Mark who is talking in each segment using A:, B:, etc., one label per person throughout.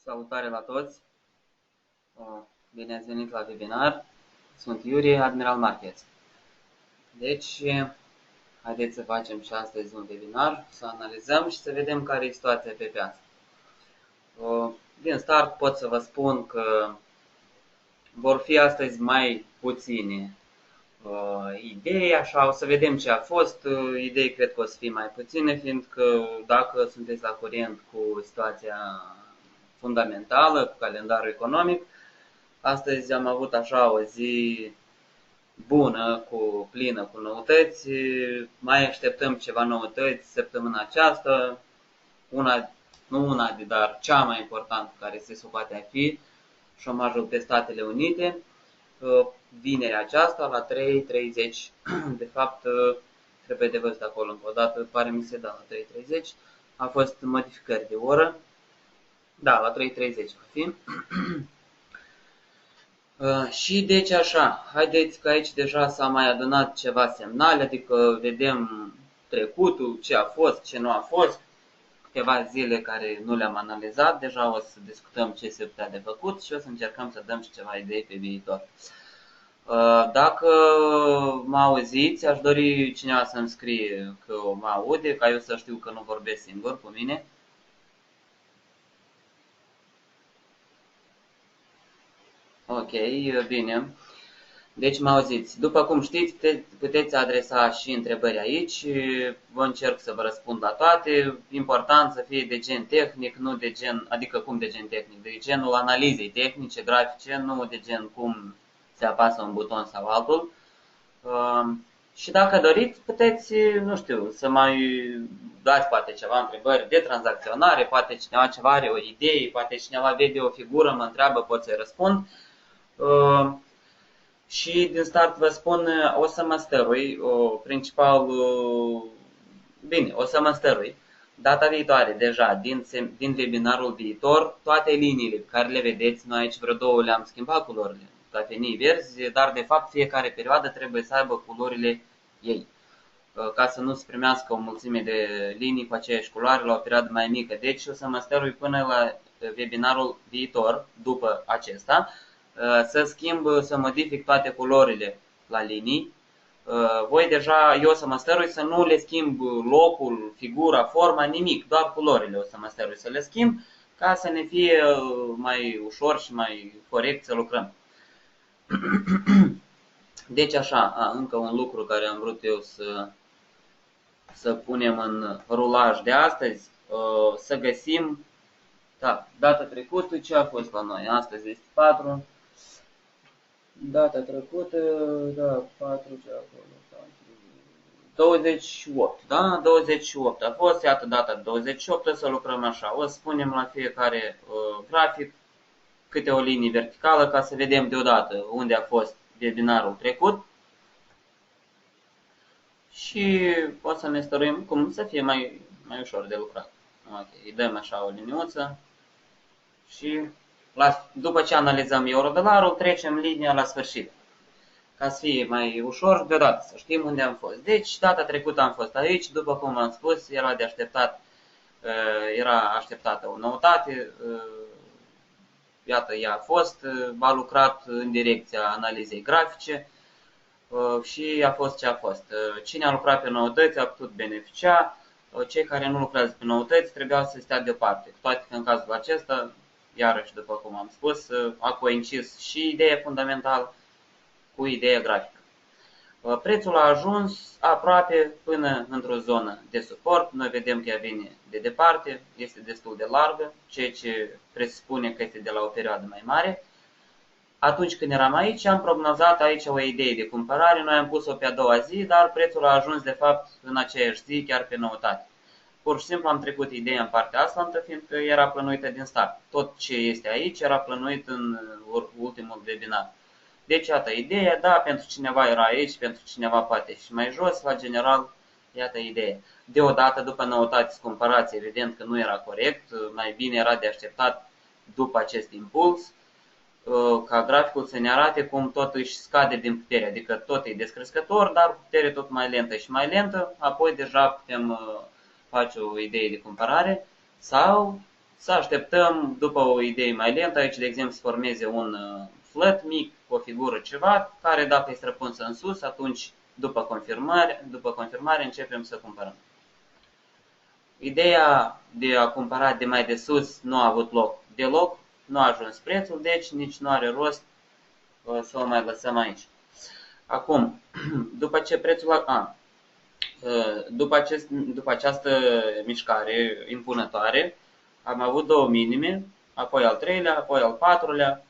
A: Salutare la toți! Bine ați venit la webinar. Sunt Iurie, Admiral Markets. Deci, haideți să facem și astăzi un webinar, să analizăm și să vedem care e situația pe piață. Din start pot să vă spun că vor fi astăzi mai puține idei, așa, o să vedem ce a fost. Idei cred că o să fie mai puține, fiindcă dacă sunteți la curent cu situația fundamentală, cu calendarul economic, astăzi am avut așa o zi bună, plină cu noutăți. Mai așteptăm ceva noutăți săptămâna aceasta. Dar cea mai importantă care se poate a fi șomajul pe Statele Unite. Vinerea aceasta la 3:30, de fapt trebuie de văzut acolo încă o dată, pare mi se la 3:30, a fost modificări de oră, da, la 3:30 va fi. Și deci așa, haideți că aici deja s-a mai adunat ceva semnale, adică vedem trecutul, ce a fost, ce nu a fost, câteva zile care nu le-am analizat, deja o să discutăm ce se putea de făcut și o să încercăm să dăm și ceva idei pe viitor. Dacă mă auziți, aș dori cineva să-mi scrie că mă aude, ca eu să știu că nu vorbesc singur cu mine. Ok, bine. Deci mă auziți. După cum știți, puteți adresa și întrebări aici. Vă încerc să vă răspund la toate. Important să fie de gen tehnic, nu de gen, adică cum de gen tehnic, de genul analizei tehnice, grafice, nu de gen cum se apasă un buton sau altul. Și dacă doriți, puteți, nu știu, să mai dați poate ceva întrebări de tranzacționare, poate cineva ceva are o idee, poate cineva vede o figură, mă întreabă, pot să-i răspund. Și din start vă spun, o să mă stărui, o să mă stărui. Data viitoare, deja, din webinarul viitor, toate liniile pe care le vedeți, noi aici vreo două le-am schimbat culorile, cafenii verzi, dar de fapt fiecare perioadă trebuie să aibă culorile ei, ca să nu se primească o mulțime de linii cu aceeași culoare la o perioadă mai mică. Deci o să mă stărui până la webinarul viitor, după acesta, să modific toate culorile la linii. Eu o să mă stărui să nu le schimb locul, figura, forma, nimic, doar culorile o să mă stărui să le schimb, ca să ne fie mai ușor și mai corect să lucrăm. Deci așa, încă un lucru care am vrut eu să punem în rulaj de astăzi, să găsim, data trecută ce a fost la noi, astăzi este 4, data trecută, 4 ce a fost, 28, da? 28 a fost, iată data 28, o să lucrăm așa, o să spunem la fiecare grafic câte o linie verticală ca să vedem deodată unde a fost webinarul trecut și o să ne stăruim cum să fie mai ușor de lucrat. Ok, îi dăm așa o liniuță și după ce analizăm euro-dolarul, trecem linia la sfârșit, ca să fie mai ușor deodată, să știm unde am fost. Deci, data trecută am fost aici, după cum am spus, era așteptată o noutate, iată, ea a fost, a lucrat în direcția analizei grafice și a fost ce a fost. Cine a lucrat pe noutăți a putut beneficia, cei care nu lucrează pe noutăți trebuiau să stea deoparte, cu toate că în cazul acesta, iarăși, după cum am spus, a coincis și ideea fundamentală cu ideea grafică. Prețul a ajuns aproape până într-o zonă de suport. Noi vedem că ea vine de departe, este destul de largă, ceea ce presupune că este de la o perioadă mai mare. Atunci când eram aici, am prognozat aici o idee de cumpărare, noi am pus-o pe a doua zi, dar prețul a ajuns de fapt în aceeași zi, chiar pe noutate. Pur și simplu am trecut ideea în partea asta, fiindcă era plănuită din start. Tot ce este aici era plănuit în ultimul webinar. Deci, iată ideea, da, pentru cineva era aici, pentru cineva poate și mai jos, la general, iată ideea. Deodată, după noutați cumpărați, evident că nu era corect, mai bine era de așteptat după acest impuls, ca graficul să ne arate cum tot își scade din putere, adică tot e descrescător, dar putere tot mai lentă și mai lentă, apoi deja putem face o idee de cumpărare sau Să așteptăm după o idee mai lentă, aici de exemplu se formeze un flat mic, o figură ceva, care dacă e străpunsă în sus, atunci după confirmare începem să cumpărăm. Ideea de a cumpăra de mai de sus nu a avut loc deloc, nu a ajuns prețul, deci nici nu are rost să o mai lăsăm aici. Acum, după ce prețul după această mișcare impunătoare, am avut două minime, apoi al treilea, apoi al patrulea.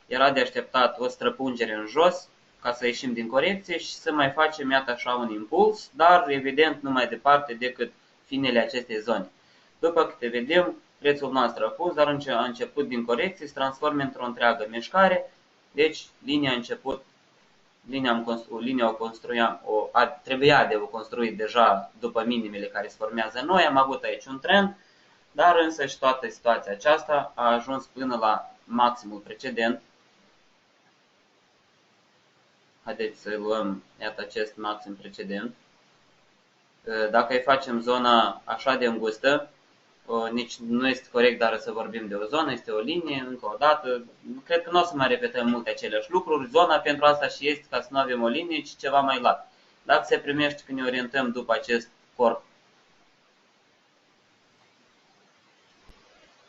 A: Era de așteptat o străpungere în jos ca să ieșim din corecție și să mai facem, iată așa, un impuls, dar evident nu mai departe decât finele acestei zone. După câte vedem, prețul nostru a fost, dar a început din corecție, se transformă într-o întreagă mișcare, deci trebuia de o construit deja după minimele care se formează noi, am avut aici un trend, dar însă și toată situația aceasta a ajuns până la maximul precedent. Haideți să luăm, iată, acest maxim precedent. Dacă îi facem zona așa de îngustă, nici nu este corect, dar să vorbim de o zonă, este o linie, încă o dată. Cred că nu o să mai repetăm multe aceleași lucruri. Zona pentru asta și este ca să nu avem o linie, ci ceva mai lat. Dacă se primește că ne orientăm după acest corp,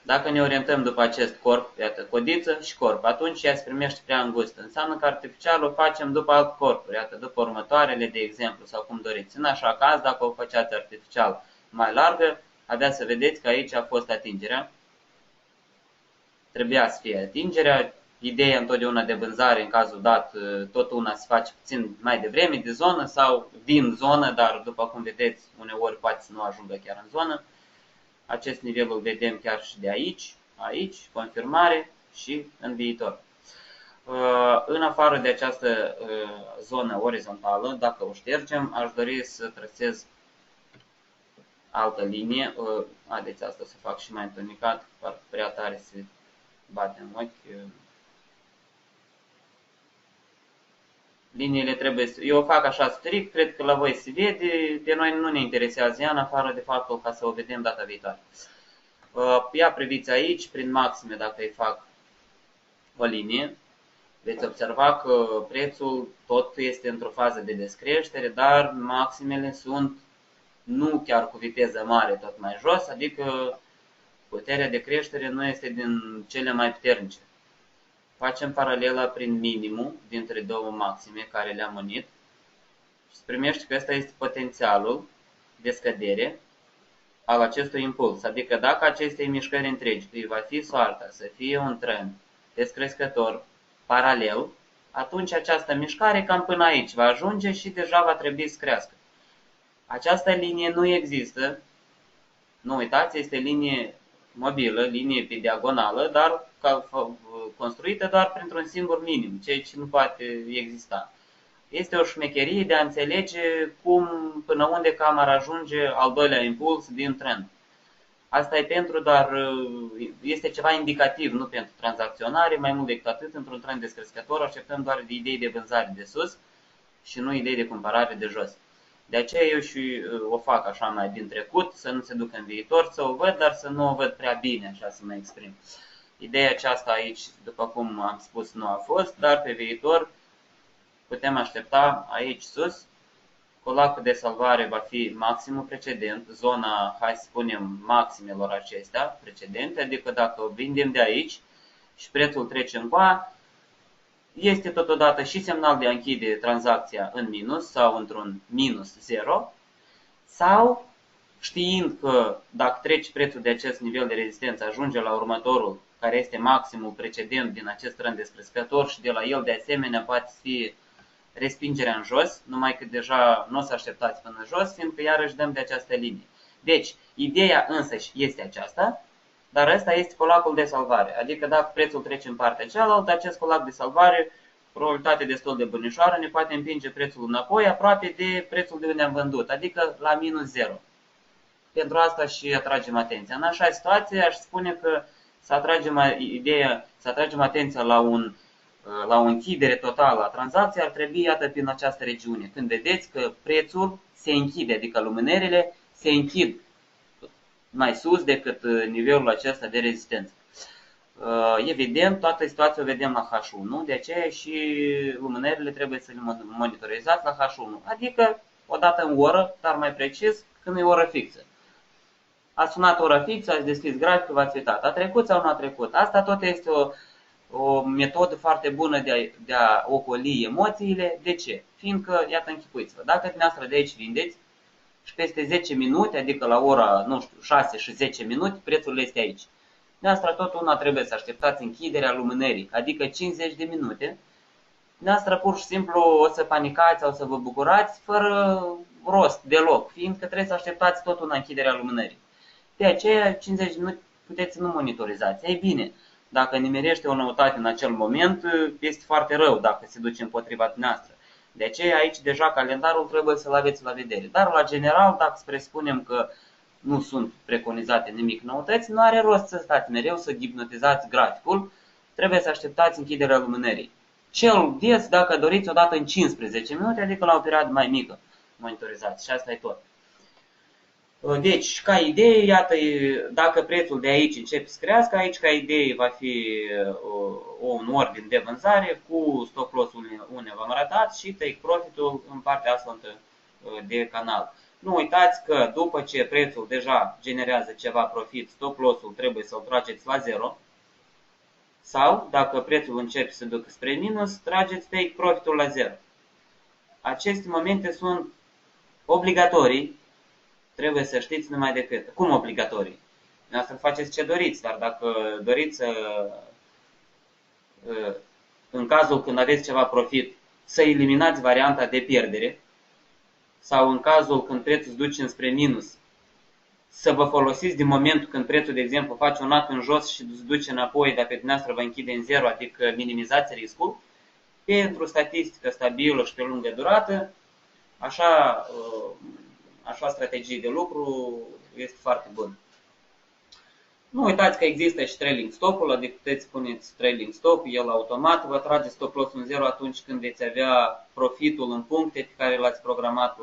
A: dacă ne orientăm după acest corp, iată, codiță și corp, atunci ea se primește prea îngustă. Înseamnă că artificial o facem după alt corpuri, iată, după următoarele, de exemplu, sau cum doriți. În așa caz, dacă o făceați artificial mai largă, avea să vedeți că aici a fost atingerea. Trebuia să fie atingerea. Ideea întotdeauna de vânzare, în cazul dat, tot una se face puțin mai devreme de zonă sau din zonă, dar după cum vedeți, uneori poate să nu ajungă chiar în zonă. Acest nivel îl vedem chiar și de aici, confirmare și în viitor. În afară de această zonă orizontală, dacă o ștergem, aș dori să trasez altă linie. Haideți asta să fac și mai întunecat, parcă prea tare se bate în ochi. Liniile trebuie eu o fac așa strict, cred că la voi se vede, pe noi nu ne interesează ea, în afară de faptul ca să o vedem data viitoare. Ia priviți aici, prin maxime, dacă îi fac o linie, veți observa că prețul tot este într-o fază de descreștere, dar maximele sunt nu chiar cu viteză mare, tot mai jos, adică puterea de creștere nu este din cele mai puternice. Facem paralela prin minimul dintre două maxime care le-am unit și se primește că ăsta este potențialul de scădere al acestui impuls. Adică dacă acestei mișcări întregi îi va fi soarta să fie un trend descrescător paralel, atunci această mișcare cam până aici va ajunge și deja va trebui să crească. Această linie nu există, nu uitați, este linie mobilă, linie pe diagonală, dar construită doar printr-un singur minim, ceea ce nu poate exista. Este o șmecherie de a înțelege cum, până unde cam ar ajunge al doilea impuls din trend. Asta e pentru, dar este ceva indicativ, nu pentru tranzacționare, mai mult decât atât, într-un trend descrescător așteptăm doar de idei de vânzare de sus și nu idei de cumpărare de jos. De aceea eu și o fac așa mai din trecut, să nu se ducă în viitor, să o văd, dar să nu o văd prea bine, așa să mă exprim. Ideea aceasta aici, după cum am spus, nu a fost, dar pe viitor putem aștepta aici sus. Colacul de salvare va fi maximul precedent, zona, hai să spunem, maximelor acestea precedente, adică dacă o vindem de aici și prețul trece încoa, este totodată și semnal de a închide tranzacția în minus sau într-un minus 0, sau știind că dacă treci prețul de acest nivel de rezistență, ajunge la următorul, care este maximul precedent din acest trend descrescător și de la el de asemenea poate fi respingerea în jos, numai că deja nu o să așteptați până jos, fiindcă iarăși dăm de această linie. Deci, ideea însăși este aceasta, dar ăsta este colacul de salvare. Adică dacă prețul trece în partea cealaltă, acest colac de salvare, probabilitate destul de bunișoară, ne poate împinge prețul înapoi aproape de prețul de unde am vândut, adică la minus 0. Pentru asta și atragem atenția. În așa situație aș spune că să atragem atenția la o închidere totală a tranzacției, ar trebui, iată, prin această regiune. Când vedeți că prețul se închide, adică lumânările se închid mai sus decât nivelul acesta de rezistență. Evident, toată situația o vedem la H1, de aceea și lumânările trebuie să le monitorizați la H1, adică o dată în oră, dar mai precis când e oră fixă. A sunat ora fixă, ați deschis graficul, v-ați uitat. A trecut sau nu a trecut? Asta tot este o metodă foarte bună de a ocoli emoțiile. De ce? Fiindcă, iată, închipuiți-vă, dacă dumneavoastră de aici vindeți și peste 10 minute, adică la ora, nu știu, 6 și 10 minute, prețul este aici. Dumneavoastră tot una trebuie să așteptați închiderea lumânării, adică 50 de minute. Dumneavoastră pur și simplu o să panicați sau să vă bucurați fără rost deloc, fiindcă trebuie să așteptați tot una închiderea lumânării. De aceea, 50 de minute puteți să nu monitorizați. Ei bine, dacă nimerește o noutate în acel moment, este foarte rău dacă se duce împotriva dumneavoastră. De aceea, aici deja calendarul trebuie să-l aveți la vedere. Dar, la general, dacă presupunem că nu sunt preconizate nimic noutăți, nu are rost să stați mereu să hipnotizați graficul, trebuie să așteptați închiderea lumânării. Cel des, dacă doriți, odată în 15 minute, adică la o perioadă mai mică, monitorizați. Și asta e tot. Deci, ca idee, iată, dacă prețul de aici începe să crească, aici ca idee va fi un ordin de vânzare cu stop loss-ul unde v-am arătat și take profit-ul în partea asta de canal. Nu uitați că după ce prețul deja generează ceva profit, stop loss-ul trebuie să-l trageți la 0 sau, dacă prețul începe să ducă spre minus, trageți take profit-ul la 0. Aceste momente sunt obligatorii. Trebuie să știți numai decât. Cum obligatorii? Să faceți ce doriți, dar dacă doriți în cazul când aveți ceva profit, să eliminați varianta de pierdere sau în cazul când prețul se duce înspre minus, să vă folosiți din momentul când prețul, de exemplu, face un act în jos și se duce înapoi, dar pe dumneavoastră vă închide în 0, adică minimizați riscul, pentru statistică stabilă și pe lungă durată, așa strategie de lucru este foarte bună. Nu uitați că există și trailing stop-ul, adică puteți puneți trailing stop, el automat vă trage stop loss în 0 atunci când veți avea profitul în puncte pe care l-ați programat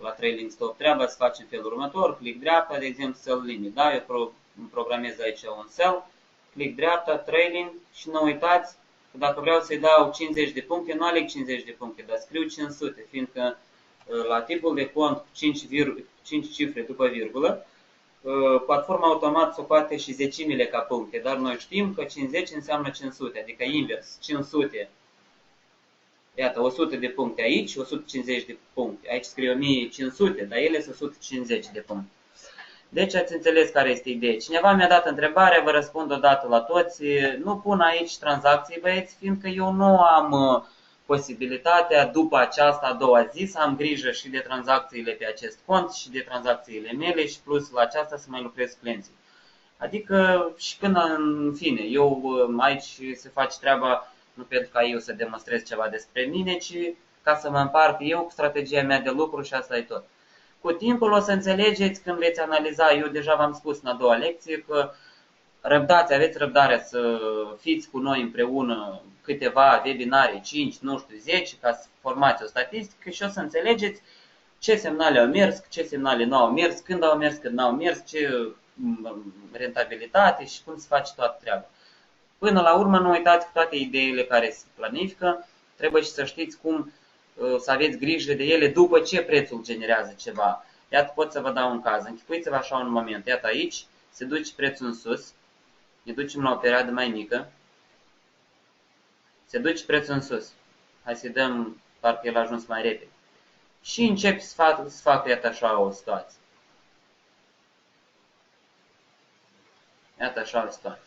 A: la trailing stop. Treaba să facem felul următor, click dreapta, de exemplu sell limit, da? Eu programez aici un sell, click dreapta, trailing și nu uitați că dacă vreau să-i dau 50 de puncte, nu aleg 50 de puncte, dar scriu 500, fiindcă la tipul de cont 5 cifre după virgulă, platforma automat socoate și zecimile ca puncte, dar noi știm că 50 înseamnă 500, adică invers, 500. Iată, 100 de puncte aici, 150 de puncte. Aici scrie 1500, dar ele sunt 150 de puncte. Deci ați înțeles care este ideea. Cineva mi-a dat întrebarea, vă răspund odată la toți. Nu pun aici tranzacții, băieți, fiindcă eu nu am posibilitatea după aceasta a doua zi să am grijă și de tranzacțiile pe acest cont și de tranzacțiile mele și plus la aceasta să mai lucrez clienții. Adică și până în fine, eu aici se face treaba nu pentru ca eu să demonstrez ceva despre mine, ci ca să mă împart eu cu strategia mea de lucru și asta e tot. Cu timpul o să înțelegeți când veți analiza, eu deja v-am spus în a doua lecție că răbdați, aveți răbdarea să fiți cu noi împreună câteva webinare, 5, nu știu, 10, ca să formați o statistică și o să înțelegeți ce semnale au mers, ce semnale nu au mers, când au mers, când nu au mers, ce rentabilitate și cum se face toată treaba. Până la urmă, nu uitați că toate ideile care se planifică, trebuie și să știți cum să aveți grijă de ele după ce prețul generează ceva. Iată, pot să vă dau un caz. Închipuiți-vă așa un moment. Iată aici, se duce prețul în sus, ne ducem la o perioadă mai mică, se duce prețul în sus. Hai să-i dăm, parcă el a ajuns mai repede. Și încep să facă, iată așa, o situație. Iată așa o situație.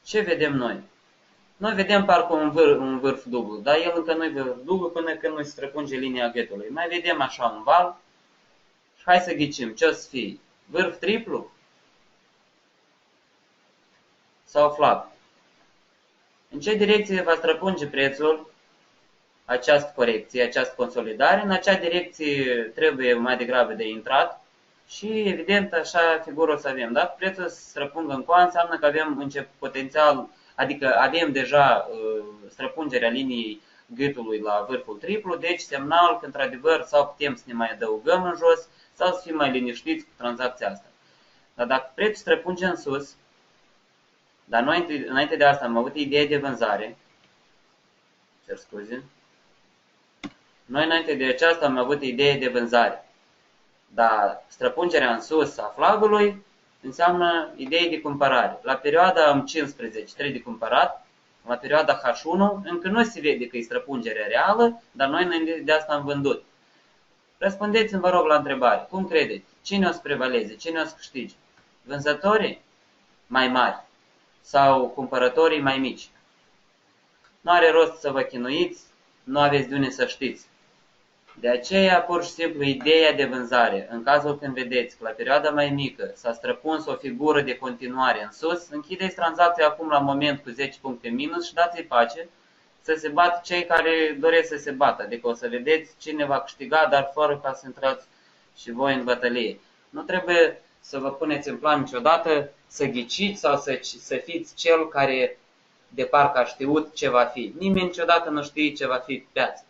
A: Ce vedem noi? Noi vedem parcă un vârf dublu, dar el încă nu-i vârf dublu până când nu se străpunge linia ghetului. Mai vedem așa un val și hai să ghicim ce o să fie. Vârf triplu? Sau flap? În ce direcție va străpunge prețul această corecție, această consolidare? În acea direcție trebuie mai degrabă de intrat și evident așa figură o să avem. Dacă prețul se străpungă în coa, înseamnă că avem potențial, adică avem deja străpungerea liniei gâtului la vârful triplu, deci semnal că într-adevăr sau putem să ne mai adăugăm în jos sau să fim mai liniștiți cu tranzacția asta. Dar dacă prețul străpunge în sus, dar noi înainte de asta am avut idee de vânzare, cer scuze, noi înainte de aceasta am avut idee de vânzare, dar străpungerea în sus a flagului înseamnă idei de cumpărare. La perioada M15 trebuie de cumpărat, la perioada H1 încă nu se vede că e străpungerea reală, dar noi înainte de asta am vândut. Răspundeți-mi, vă rog, la întrebare. Cum credeți? Cine o să prevaleze? Cine o să câștige? Vânzătorii mai mari sau cumpărătorii mai mici? Nu are rost să vă chinuiți, nu aveți de unde să știți. De aceea, pur și simplu, ideea de vânzare, în cazul când vedeți că la perioada mai mică s-a străpuns o figură de continuare în sus, închideți tranzacția acum la moment cu 10 puncte minus și dați-i pace să se bată cei care doresc să se bată. Adică o să vedeți cine va câștiga, dar fără ca să intrați și voi în bătălie. Nu trebuie să vă puneți în plan niciodată să ghiciți sau să fiți cel care de parcă a știut ce va fi. Nimeni niciodată nu știe ce va fi pe piață.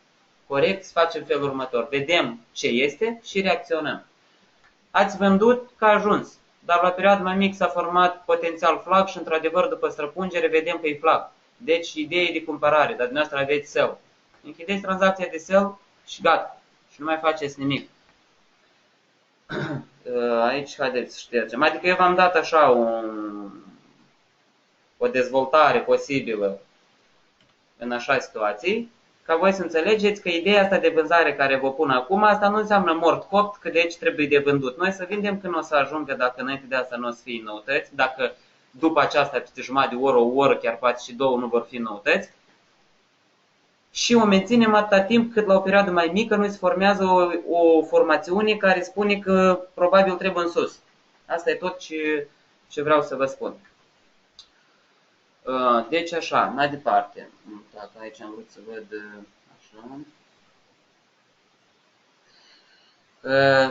A: Corect, să facem felul următor. Vedem ce este și reacționăm. Ați vândut că a ajuns, dar la perioada mai mică s-a format potențial flag și într-adevăr după străpungere vedem că e flag. Deci idee de cumpărare, dar dumneavoastră aveți sell. Închideți tranzacția de sell și gata. Și nu mai faceți nimic. Aici haideți să ștergem. Adică eu v-am dat așa o dezvoltare posibilă în așa situații, ca voi să înțelegeți că ideea asta de vânzare care vă pun acum, asta nu înseamnă mort copt, că de aici trebuie de vândut. Noi să vindem când o să ajungă, dacă înainte de asta nu o să fie noutăți, dacă după aceasta, peste jumătate de oră, o oră, chiar poate și două, nu vor fi noutăți. Și o menținem atâta timp cât la o perioadă mai mică nu se formează o formațiune care spune că probabil trebuie în sus. Asta e tot ce vreau să vă spun. Deci așa, mai departe. Dacă aici am vrut să văd așa.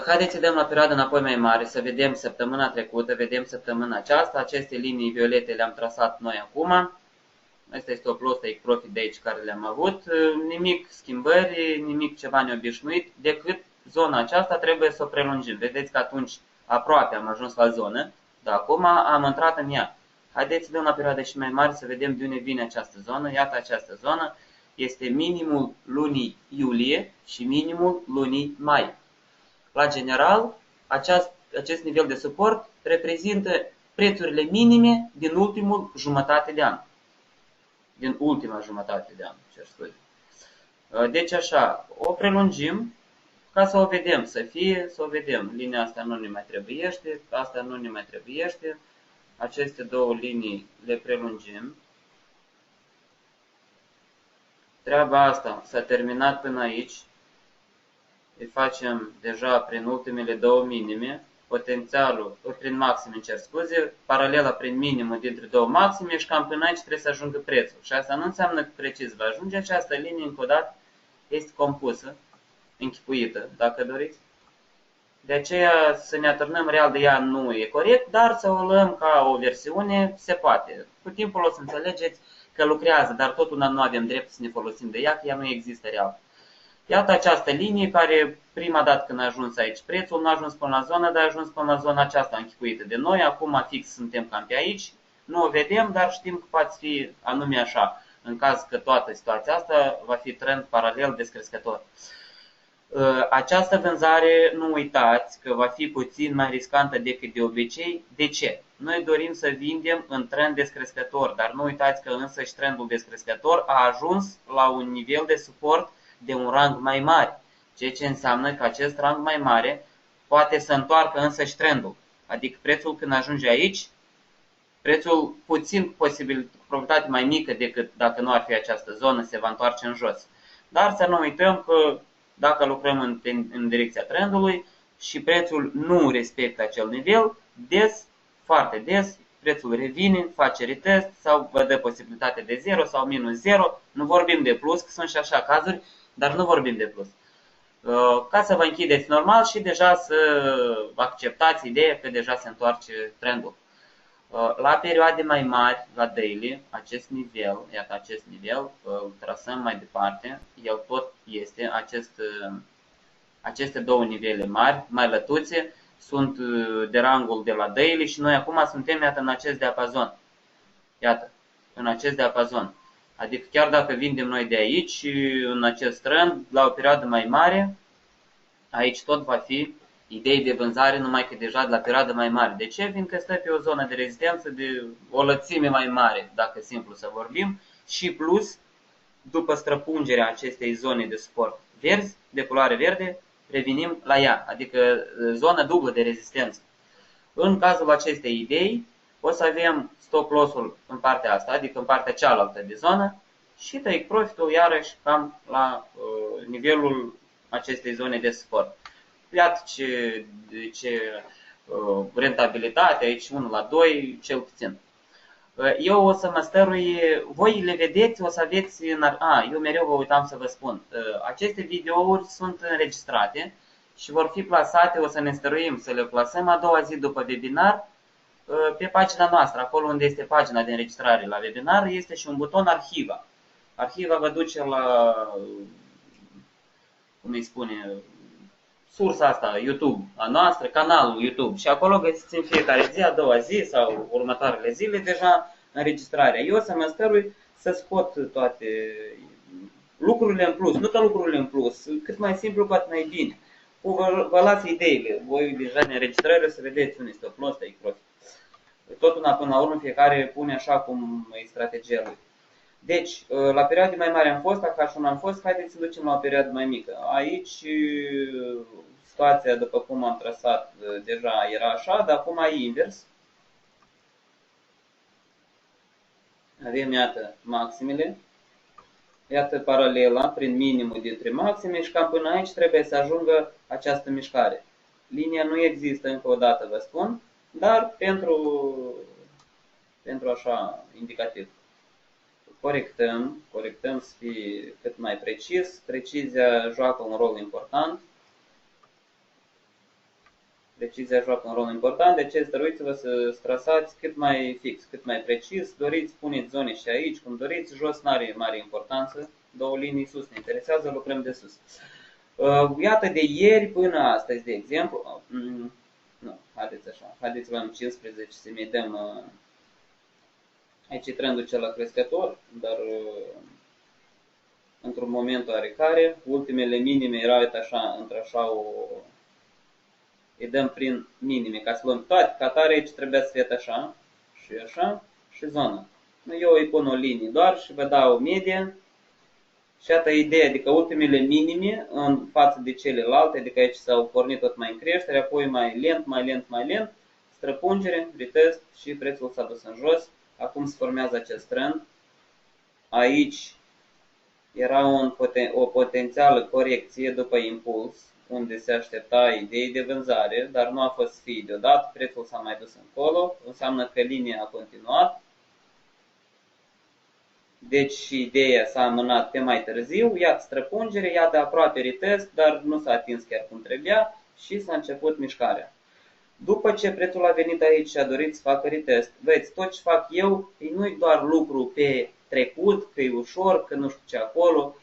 A: Haideți să dăm la perioadă înapoi mai mare, să vedem săptămâna trecută, vedem săptămâna aceasta. Aceste linii violete le-am trasat noi acum. Asta este o plus take profit de aici care le-am avut. Nimic schimbări, nimic ceva neobișnuit, decât zona aceasta trebuie să o prelungim. Vedeți că atunci aproape am ajuns la zonă, dar acum am intrat în ea. Haideți să dăm la perioadă și mai mare să vedem de unde vine această zonă. Iată, această zonă este minimul lunii iulie și minimul lunii mai. La general, acest nivel de suport reprezintă prețurile minime din ultimul jumătate de an. Din ultima jumătate de an, cer scuze. Deci așa, o prelungim ca să o vedem, să o vedem. Linia asta nu ne mai trebuiește, asta nu ne mai trebuiește. Aceste două linii le prelungim. Treaba asta s-a terminat până aici. Îi facem deja prin ultimele două minime. Potențialul, prin maxime, cer scuze, paralela prin minimul dintre două maxime și cam până aici trebuie să ajungă prețul. Și asta nu înseamnă că precis va ajunge. Această linie, încă o dată, este compusă, închipuită, dacă doriți. De aceea să ne atârnăm real de ea nu e corect, dar să o luăm ca o versiune se poate. Cu timpul o să înțelegeți că lucrează, dar tot una nu avem drept să ne folosim de ea, că ea nu există real. Iată această linie care prima dată când a ajuns aici prețul, nu a ajuns până la zonă, dar a ajuns până la zona aceasta închipuită de noi. Acum fix suntem cam pe aici, nu o vedem, dar știm că poate fi anume așa, în caz că toată situația asta va fi trend paralel descrescător. Această vânzare, nu uitați că va fi puțin mai riscantă decât de obicei. De ce? Noi dorim să vindem în trend descrescător, dar nu uitați că însăși trendul descrescător a ajuns la un nivel de suport de un rang mai mare, ceea ce înseamnă că acest rang mai mare poate să întoarcă însăși trendul. Adică prețul când ajunge aici, prețul puțin posibil, cu probabilitate mai mică decât dacă nu ar fi această zonă, se va întoarce în jos. Dar să nu uităm că dacă lucrăm în direcția trendului și prețul nu respectă acel nivel, foarte des, prețul revine, face retest sau vă dă posibilitate de 0 sau minus 0. Nu vorbim de plus, că sunt și așa cazuri, dar nu vorbim de plus. Ca să vă închideți normal și deja să acceptați ideea că deja se întoarce trendul. La perioade mai mari, la daily, acest nivel, iată acest nivel, îl trasăm mai departe, el tot este aceste două nivele mari, mai lătuțe, sunt de rangul de la daily și noi acum suntem, iată, în acest diapazon. Iată, în acest diapazon. Adică chiar dacă vindem noi de aici, în acest trend, la o perioadă mai mare, aici tot va fi idei de vânzare, numai că deja de la perioadă mai mare. De ce? Fiindcă stă pe o zonă de rezistență de o lățime mai mare, dacă simplu să vorbim, și plus, după străpungerea acestei zone de suport verzi, de culoare verde, revenim la ea, adică zona dublă de rezistență. În cazul acestei idei, o să avem stop loss-ul în partea asta, adică în partea cealaltă de zonă, și take profit-ul iarăși cam la nivelul acestei zone de suport. Iată ce rentabilitate, aici 1 la 2, cel puțin. Eu o să mă stărui, voi le vedeți, o să aveți, eu mereu vă uitam să vă spun, aceste videouri sunt înregistrate și vor fi plasate, o să ne stăruim să le plasăm a doua zi după webinar pe pagina noastră, acolo unde este pagina de înregistrare la webinar, este și un buton arhiva. Arhiva vă duce la, cum îi spune, sursa asta, YouTube, a noastră, canalul YouTube, și acolo găsiți în fiecare zi, a doua zi sau următoarele zile deja înregistrarea. Eu o să mă stărui să scot toate lucrurile în plus, nu că lucrurile în plus, cât mai simplu, cât mai bine. Vă las ideile, voi deja în înregistrare să vedeți unde este stop loss, take profit. Tot până la urmă fiecare pune așa cum e strategia lui. Deci, la perioade mai mari am fost, dacă așa nu am fost, haideți să ducem la o perioadă mai mică. Aici, situația, după cum am trasat, deja era așa, dar acum e invers. Avem, iată, maximele. Iată paralela prin minimul dintre maxime și cam până aici trebuie să ajungă această mișcare. Linia nu există, încă o dată vă spun, dar pentru așa indicativ. Corectăm să fie cât mai precis. Precizia joacă un rol important. De ce stăruiți-vă să trasați cât mai fix, cât mai precis. Doriți, puneți zone și aici, cum doriți. Jos nu are mare importanță. Două linii sus ne interesează, lucrăm de sus. Iată, de ieri până astăzi, de exemplu, nu, haideți așa, haideți la 15 să ne dăm. Aici e trendul cel crescător, dar într-un moment oarecare, ultimele minime erau așa, într-așa îi dăm prin minime, ca să luăm toate, ca tare aici trebuia să fie așa și zona. Eu îi pun o linie doar și vă dau o medie și iată ideea, adică ultimele minime în față de celelalte, adică aici s-au pornit tot mai în creștere, apoi mai lent, străpungere, retest și prețul s-a dus în jos. Acum se formează acest trend. Aici era o potențială corecție după impuls, unde se aștepta idei de vânzare, dar nu a fost să fie deodată, prețul s-a mai dus încolo, înseamnă că linia a continuat. Deci ideea s-a amânat pe mai târziu, iată străpungere, iată aproape retest, dar nu s-a atins chiar cum trebuia și s-a început mișcarea. După ce prețul a venit aici și a dorit să facă retest, vedeți, tot ce fac eu, nu-i doar lucru pe trecut, că e ușor, că nu știu ce acolo.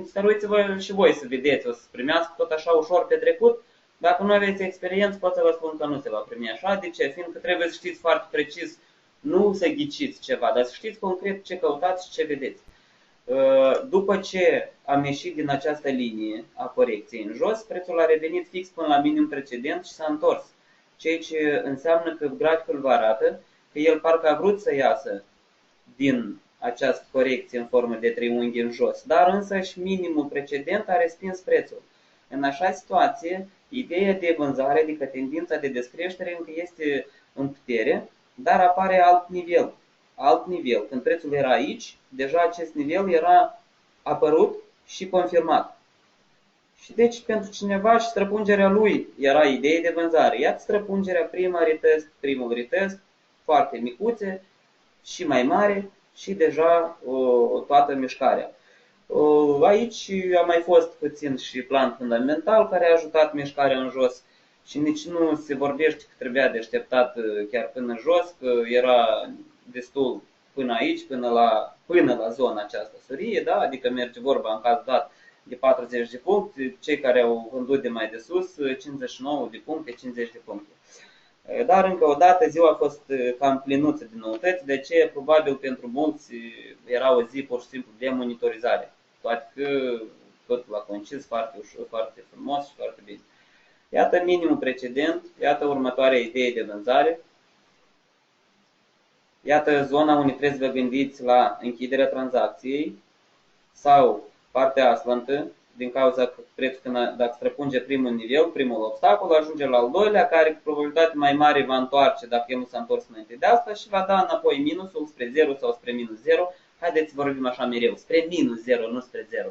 A: Stăruiți-vă și voi să vedeți, o să primească tot așa ușor pe trecut. Dacă nu aveți experiență, pot să vă spun că nu se va primi așa. De ce? Fiindcă trebuie să știți foarte precis, nu să ghiciți ceva, dar să știți concret ce căutați și ce vedeți. După ce am ieșit din această linie a corecției în jos, prețul a revenit fix până la minim precedent și s-a întors. Ceea ce înseamnă că graficul vă arată că el parcă a vrut să iasă din această corecție în formă de triunghi în jos, dar însă și minimul precedent a respins prețul. În așa situație, ideea de vânzare, adică tendința de descreștere, încă este în putere, dar apare alt nivel. Când prețul era aici, deja acest nivel era apărut și confirmat. Și deci pentru cineva și străpungerea lui era idee de vânzare. Iată străpungerea, primul retest, foarte micuțe și mai mare și deja toată mișcarea. Aici a mai fost puțin și plan fundamental care a ajutat mișcarea în jos și nici nu se vorbește că trebuia de așteptat chiar până în jos, că era destul până aici, până la zona aceasta surie, da? Adică merge vorba în caz dat de 40 de puncte, cei care au vândut de mai de sus 59 de puncte, 50 de puncte. Dar încă o dată ziua a fost cam plinuță de noutăți, de ce probabil pentru mulți era o zi pur și simplu de monitorizare. Toate că tot l-a concis foarte ușor, foarte frumos și foarte bine. Iată minimul precedent, iată următoarea idee de vânzare. Iată zona unde trebuie să vă gândiți la închiderea tranzacției sau partea aslantă, din cauza că prețul, dacă străpunge primul nivel, primul obstacol, ajunge la al doilea, care cu probabilitate mai mare va întoarce dacă el nu s-a întors înainte de asta și va da înapoi minusul spre 0 sau spre minus 0. Haideți să vorbim așa mereu, spre minus 0, nu spre 0.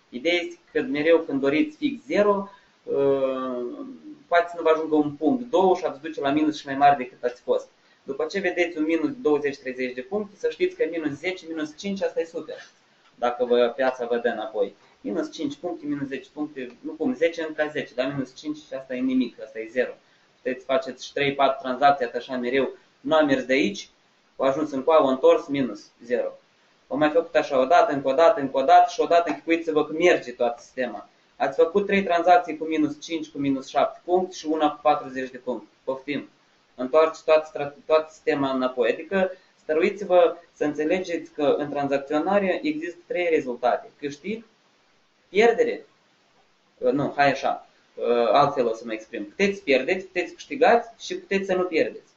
A: Ideea este că mereu când doriți fix 0, poate să nu vă ajungă un punct, 2 și ați duce la minus și mai mare decât ați fost. După ce vedeți un minus 20-30 de puncte, să știți că minus 10, minus 5, asta e super. Dacă piața vă dă înapoi. Minus 5 puncte, minus 10 puncte, nu cum, 10 încă 10, dar minus 5 și asta e nimic, asta e 0. Puteți faceți 3-4 tranzacții așa mereu, nu a mers de aici, au ajuns în coa, au întors, minus 0. Au mai făcut așa o dată, încă o dată, încă o dată și odată închipuiți-vă că merge toată sistema. Ați făcut 3 tranzacții cu minus 5, cu minus 7 puncte și una cu 40 de puncte. Poftim. Întoarce toată sistema înapoi. Adică stăruiți-vă să înțelegeți că în tranzacționare există 3 rezultate. Câștig, pierdere. Nu, hai așa. Altfel o să mă exprim. Puteți pierdeți, puteți câștigați și puteți să nu pierdeți.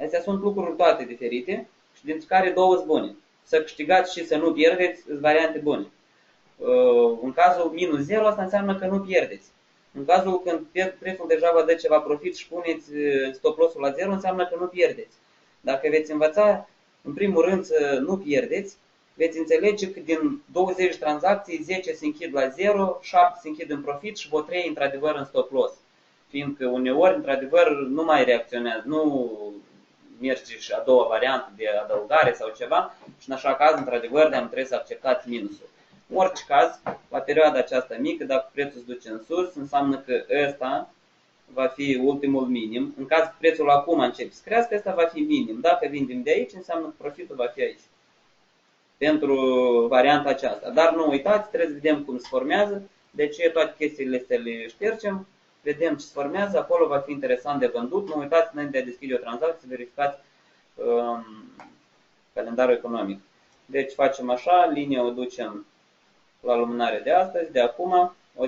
A: Astea sunt lucruri toate diferite și dintre care două sunt bune. Să câștigați și să nu pierdeți sunt variante bune. În cazul minus 0, asta înseamnă că nu pierdeți. În cazul când prețul deja vă dă ceva profit și puneți stop loss-ul la 0, înseamnă că nu pierdeți. Dacă veți învăța, în primul rând, să nu pierdeți, veți înțelege că din 20 tranzacții, 10 se închid la 0, 7 se închid în profit și vreo 3 într-adevăr în stop loss. Fiindcă uneori, într-adevăr, nu mai reacționează, nu merge și a doua variantă de adăugare sau ceva și în așa caz, într-adevăr, trebuie să acceptați minusul. În orice caz, la perioada aceasta mică, dacă prețul se duce în sus, înseamnă că ăsta va fi ultimul minim. În caz că prețul acum începe să crească, ăsta va fi minim. Dacă vindem de aici, înseamnă că profitul va fi aici. Pentru varianta aceasta. Dar nu uitați, trebuie să vedem cum se formează. De ce toate chestiile astea le ștergem. Vedem ce se formează. Acolo va fi interesant de vândut. Nu uitați, înainte de a deschide o tranzacție, verificați calendarul economic. Deci facem așa, linia o ducem la lumânare de astăzi, de acum o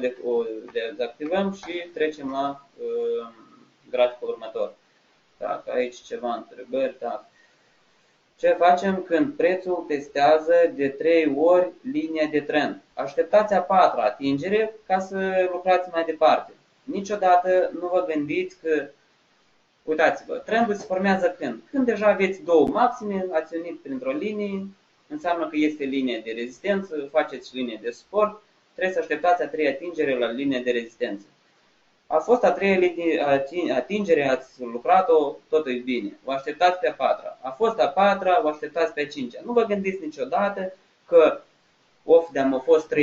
A: dezactivăm și trecem la graficul următor. Dacă aici ceva întrebări, da. Ce facem când prețul testează de 3 ori linia de trend? Așteptați a 4-a atingere ca să lucrați mai departe. Niciodată nu vă gândiți că, uitați-vă, trendul se formează când? Când deja aveți două maxime, ați unit printr-o linie, înseamnă că este linie de rezistență, faceți linie de suport, trebuie să așteptați a 3 atingere la linie de rezistență. A fost a 3 atingere, ați lucrat-o, totul e bine. Vă așteptați pe a 4-a. A fost a 4-a, vă așteptați pe a 5-a. Nu vă gândiți niciodată că de-am a fost 3-4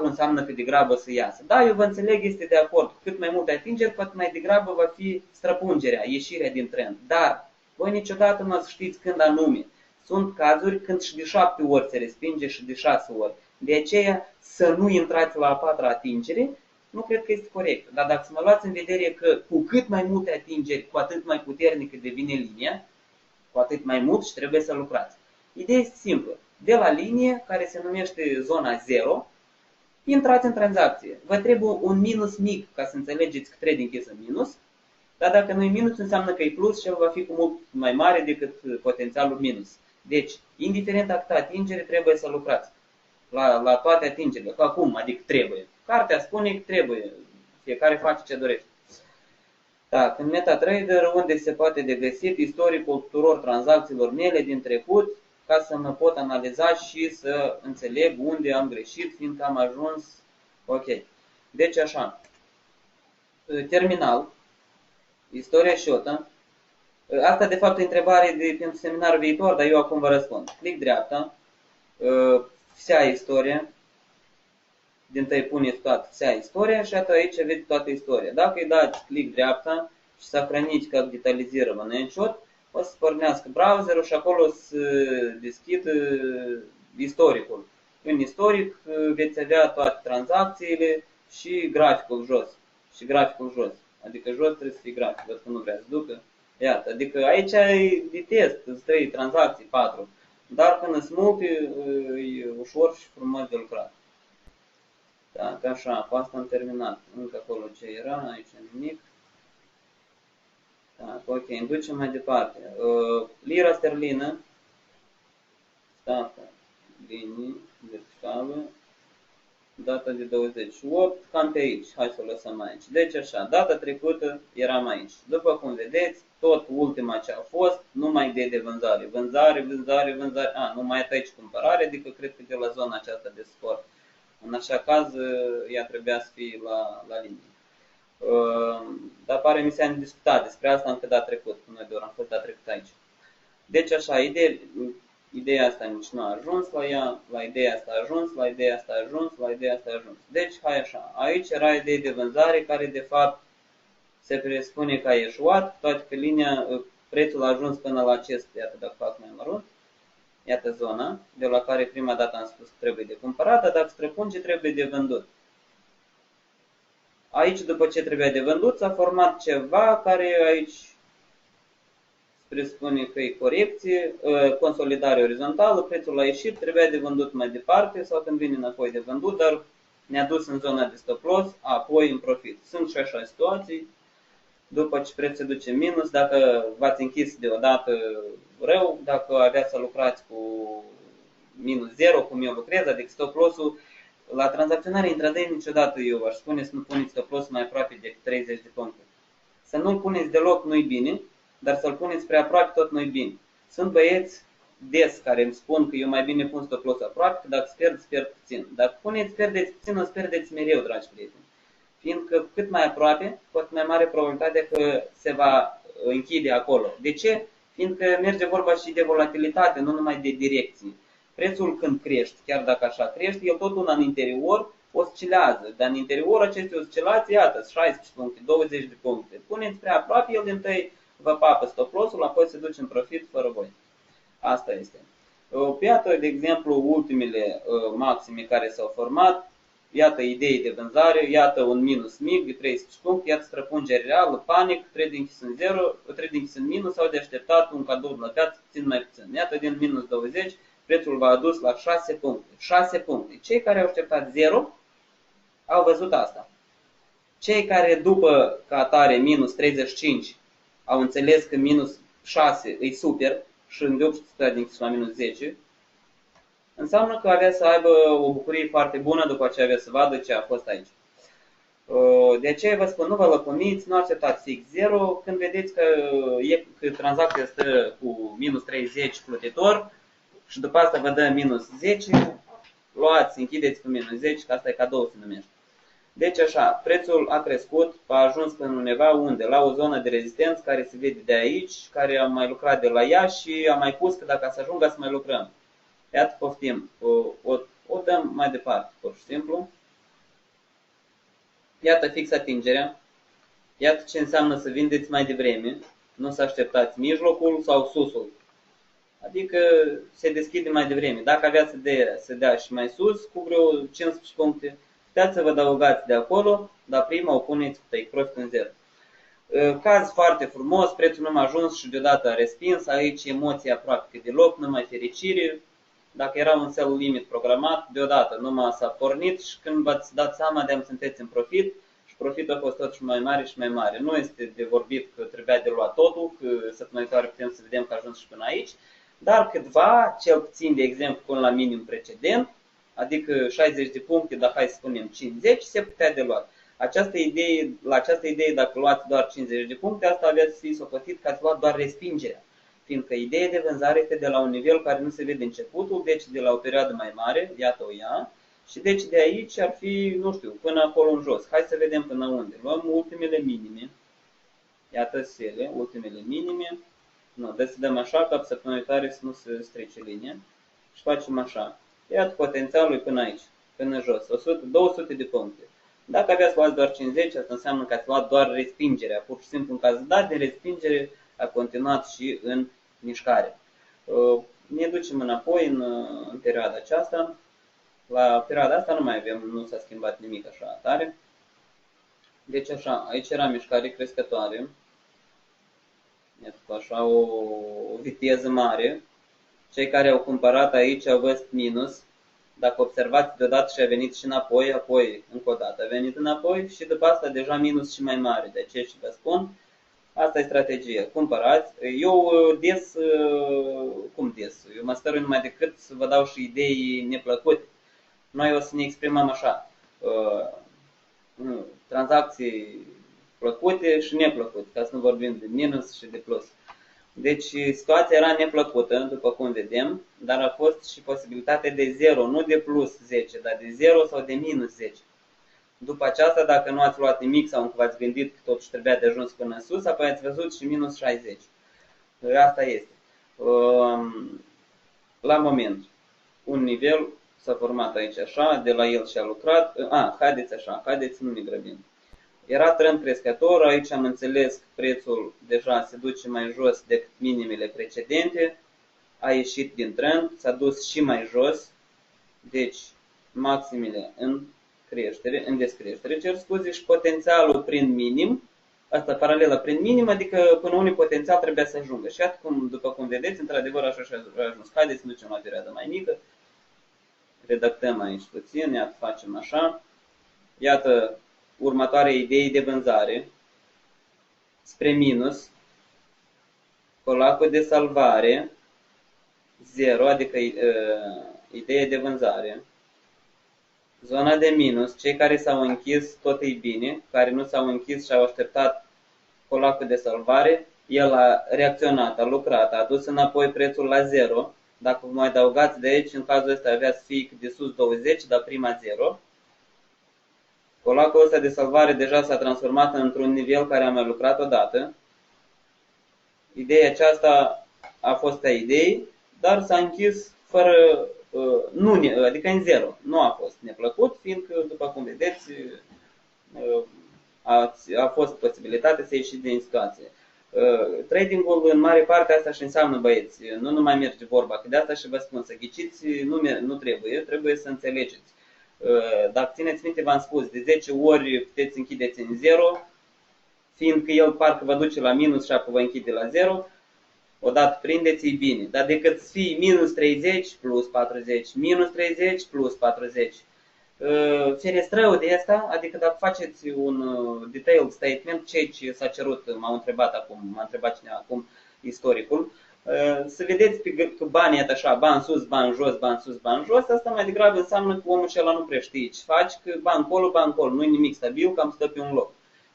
A: înseamnă că degrabă să iasă. Da, eu vă înțeleg, este de acord. Cât mai multe atingeri, cât mai degrabă va fi străpungerea, ieșirea din trend. Dar voi niciodată nu o să știți când anume. Sunt cazuri când și de 7 ori se respinge și de 6 ori. De aceea să nu intrați la a 4-a atingere, nu cred că este corect. Dar dacă să mă luați în vedere că cu cât mai multe atingeri, cu atât mai puternică devine linia, cu atât mai mult și trebuie să lucrați. Ideea este simplă. De la linie, care se numește zona 0, intrați în tranzacție. Vă trebuie un minus mic ca să înțelegeți că trading este minus, dar dacă nu e minus, înseamnă că e plus și el va fi cu mult mai mare decât potențialul minus. Deci, indiferent a câtă atingere, trebuie să lucrați la toate atingerile. Acum, adică trebuie. Cartea spune că trebuie. Fiecare face ce dorește. Da, în MetaTrader, unde se poate de găsit istoricul tuturor tranzacțiilor mele din trecut, ca să mă pot analiza și să înțeleg unde am greșit, fiindcă am ajuns. Ok. Deci așa. Terminal. Istoria șotă. Asta de fapt e întrebare pentru seminarul viitor, dar eu acum vă răspund. Click dreapta. Vsea istoria. Din tăi puneți toată vsea istoria și aici vedeți toată istoria. Dacă îi dați click dreapta și сохраните как детализированный отчет, o să pornească browserul și acolo să deschid istoricul. în istoric veți avea toate tranzacțiile și graficul jos. Și graficul jos. Adică jos trebuie să fie grafic, văd că nu vrea să ducă. Iată, adică aici e de test, 3 tranzacții, 4. Dar când sunt multe, e ușor și frumos de lucrat. Da, că așa, cu asta am terminat. Încă acolo ce era, aici nimic. Da, ok, îmi ducem mai departe. Lira sterlină, stată, linii, verticală, data de 28, cam pe aici, hai să o lăsăm aici. Deci așa, data trecută eram aici. După cum vedeți, tot ultima ce a fost, numai idee de vânzare. Vânzare, nu mai e aici cumpărare, adică cred că de la zona aceasta de sport. În așa caz, ea trebuia să fie la linie. Dar pare mi am discutat despre asta încă data trecut, noi doar am fost data trecut aici. Deci așa, ideea asta nici nu a ajuns la ea, la ideea asta a ajuns, la ideea asta a ajuns, la ideea asta a ajuns. Deci, hai așa, aici era ideea de vânzare care de fapt se presupune că a ieșuat, toate că linia, prețul a ajuns până la acest, iată dacă fac mai mărunt, iată zona, de la care prima dată am spus că trebuie de cumpărat, dar dacă străpunge trebuie de vândut. Aici, după ce trebuia de vândut, s-a format ceva care aici presupune că e corecție, consolidare orizontală, prețul a ieșit, trebuia de vândut mai departe sau când vine înapoi de vândut, dar ne-a dus în zona de stop loss, apoi în profit. Sunt și așa situații, după ce prețul se duce minus, dacă v-ați închis deodată rău, dacă aveați să lucrați cu minus 0, cum eu lucrez, adică stop loss-ul, la tranzacționare intraday niciodată eu aș spune să nu puneți stop loss mai aproape de 30 de puncte. Să nu-l puneți deloc nu-i bine, dar să-l puneți prea aproape tot nu-i bine. Sunt băieți des care îmi spun că eu mai bine pun stop loss aproape, că dacă pierd puțin. Dacă pierdeți puțin, o să pierdeți mereu, dragi prieteni. Fiindcă cât mai aproape, cu atât mai mare probabilitatea că se va închide acolo. De ce? Fiindcă merge vorba și de volatilitate, nu numai de direcție. Prețul când crește, chiar dacă așa crește, el tot una în interior oscilează, dar în interior aceste oscilații, iată, 16 puncte, 20 de puncte. Puneți prea aproape, el dintâi vă papă stop loss-ul, apoi se duce în profit fără voi. Asta este. Iată, de exemplu, ultimele maxime care s-au format, iată idei de vânzare, iată un minus mic de 13 puncte, iată străpungere reală, panic, trading închis în 0, trading închis în minus, sau de așteptat un cadou la piață puțin mai puțin. Iată din minus 20, prețul v-a adus la 6 puncte. 6 puncte. Cei care au așteptat 0 au văzut asta. Cei care după ca atare minus 35 au înțeles că minus 6 e super și îndeopște din la minus 10, înseamnă că avea să aibă o bucurie foarte bună după ce avea să vadă ce a fost aici. De aceea vă spun, nu vă lăcomiți, nu așteptați fix 0. Când vedeți că tranzacția stă cu minus 30 plătitor și după asta vă dă minus 10, luați, închideți cu minus 10, că asta e cadou se numește. Deci așa, prețul a crescut, a ajuns până undeva unde? La o zonă de rezistență care se vede de aici, care am mai lucrat de la ea și am mai pus că dacă să ajungă să mai lucrăm. Iată, poftim, o dăm mai departe, pur și simplu. Iată fix atingerea. Iată ce înseamnă să vindeți mai devreme, nu să așteptați mijlocul sau susul. Adică se deschide mai devreme. Dacă aveați să dea și mai sus, cu vreo 15 puncte, puteți să vă adăugați de acolo, dar prima o puneți cu take profit în 0. Caz foarte frumos, prețul nu a ajuns și deodată a respins, aici emoția aproape deloc, numai fericire. Dacă era un sell limit programat, deodată numai s-a pornit și când v-ați dat seama de-am sunteți în profit și profitul a fost tot și mai mare și mai mare. Nu este de vorbit că trebuia de luat totul, că săptămâna viitoare putem să vedem că a ajuns și până aici, dar câtva, cel puțin de exemplu până la minim precedent, adică 60 de puncte, dar hai să spunem 50, se putea de luat. La această idee, dacă luați doar 50 de puncte, asta aveți fi socotit că ați luat doar respingerea. Fiindcă ideea de vânzare este de la un nivel care nu se vede începutul, deci de la o perioadă mai mare, iată o ia, și deci de aici ar fi, nu știu, până acolo în jos. Hai să vedem până unde. Luăm ultimele minime, iată sele, ultimele minime, deci să dăm așa ca săptămâna viitoare să nu se strice linia și facem așa. Iată potențialul până aici, până jos, 200 de puncte. Dacă aveați luat doar 50, asta înseamnă că ați luat doar respingerea. Pur și simplu, în caz dat de respingere, a continuat și în mișcare. Ne ducem înapoi în perioada aceasta. La perioada asta nu s-a schimbat nimic așa tare. Deci așa, aici era mișcare crescătoare. Așa o viteză mare. Cei care au cumpărat aici au văzut minus. Dacă observați deodată și a venit și înapoi, apoi încă o dată a venit înapoi și după asta deja minus și mai mare. De ce și vă spun, asta e strategia. Cumpărați. Eu Eu mă stărui numai decât să vă dau și idei neplăcute. Noi o să ne exprimăm așa. Tranzacții plăcute și neplăcute, ca să nu vorbim de minus și de plus. Deci situația era neplăcută, după cum vedem, dar a fost și posibilitatea de 0, nu de plus 10, dar de 0 sau de minus 10. După aceasta, dacă nu ați luat nimic sau încă v-ați gândit că totuși trebuia de ajuns până în sus, apoi ați văzut și minus 60. Asta este. La moment, un nivel s-a format aici așa, de la el și-a lucrat. Haideți așa, haideți să nu ne grăbim. Era trend crescător, aici am înțeles că prețul deja se duce mai jos decât minimele precedente, a ieșit din trend, s-a dus și mai jos, deci maximele în descreștere, cer scuze, și potențialul prin minim, asta paralelă prin minim, adică până unui potențial trebuia să ajungă. Și atât după cum vedeți, într-adevăr așa și a ajuns. Haideți să ducem la perioadă mai mică, redactăm aici puțin, iată facem așa, iată următoarea idee de vânzare, spre minus, colacul de salvare, 0, adică ideea de vânzare, zona de minus, cei care s-au închis, tot e bine, care nu s-au închis și au așteptat colacul de salvare, el a reacționat, a lucrat, a adus înapoi prețul la 0, dacă vă mai adăugați de aici, în cazul ăsta avea să fie de sus 20, dar prima 0, colacul ăsta de salvare deja s-a transformat într-un nivel care am mai lucrat odată. Ideea aceasta a fost a idei, dar s-a închis fără, adică în 0. Nu a fost neplăcut, fiindcă, după cum vedeți, a fost posibilitatea să ieșiți din situație. Tradingul în mare parte asta și înseamnă, băieți, nu numai merge vorba, că de asta și vă spun, să ghiciți nu trebuie să înțelegeți. Dacă țineți minte, v-am spus, de 10 ori puteți închideți în 0, fiindcă el parcă vă duce la minus și apoi vă închide la 0, odată prindeți-i bine. Dar decât să fie minus 30 plus 40, minus 30 plus 40, ferestrăul de asta, adică dacă faceți un detailed statement, ce s-a cerut, m-a întrebat cineva acum istoricul, să vedeți că banii e așa, bani sus, bani jos, bani sus, bani jos, asta mai degrabă înseamnă că omul acela nu prea știe ce faci, că bani colo, nu e nimic stabil, cam stă pe un loc.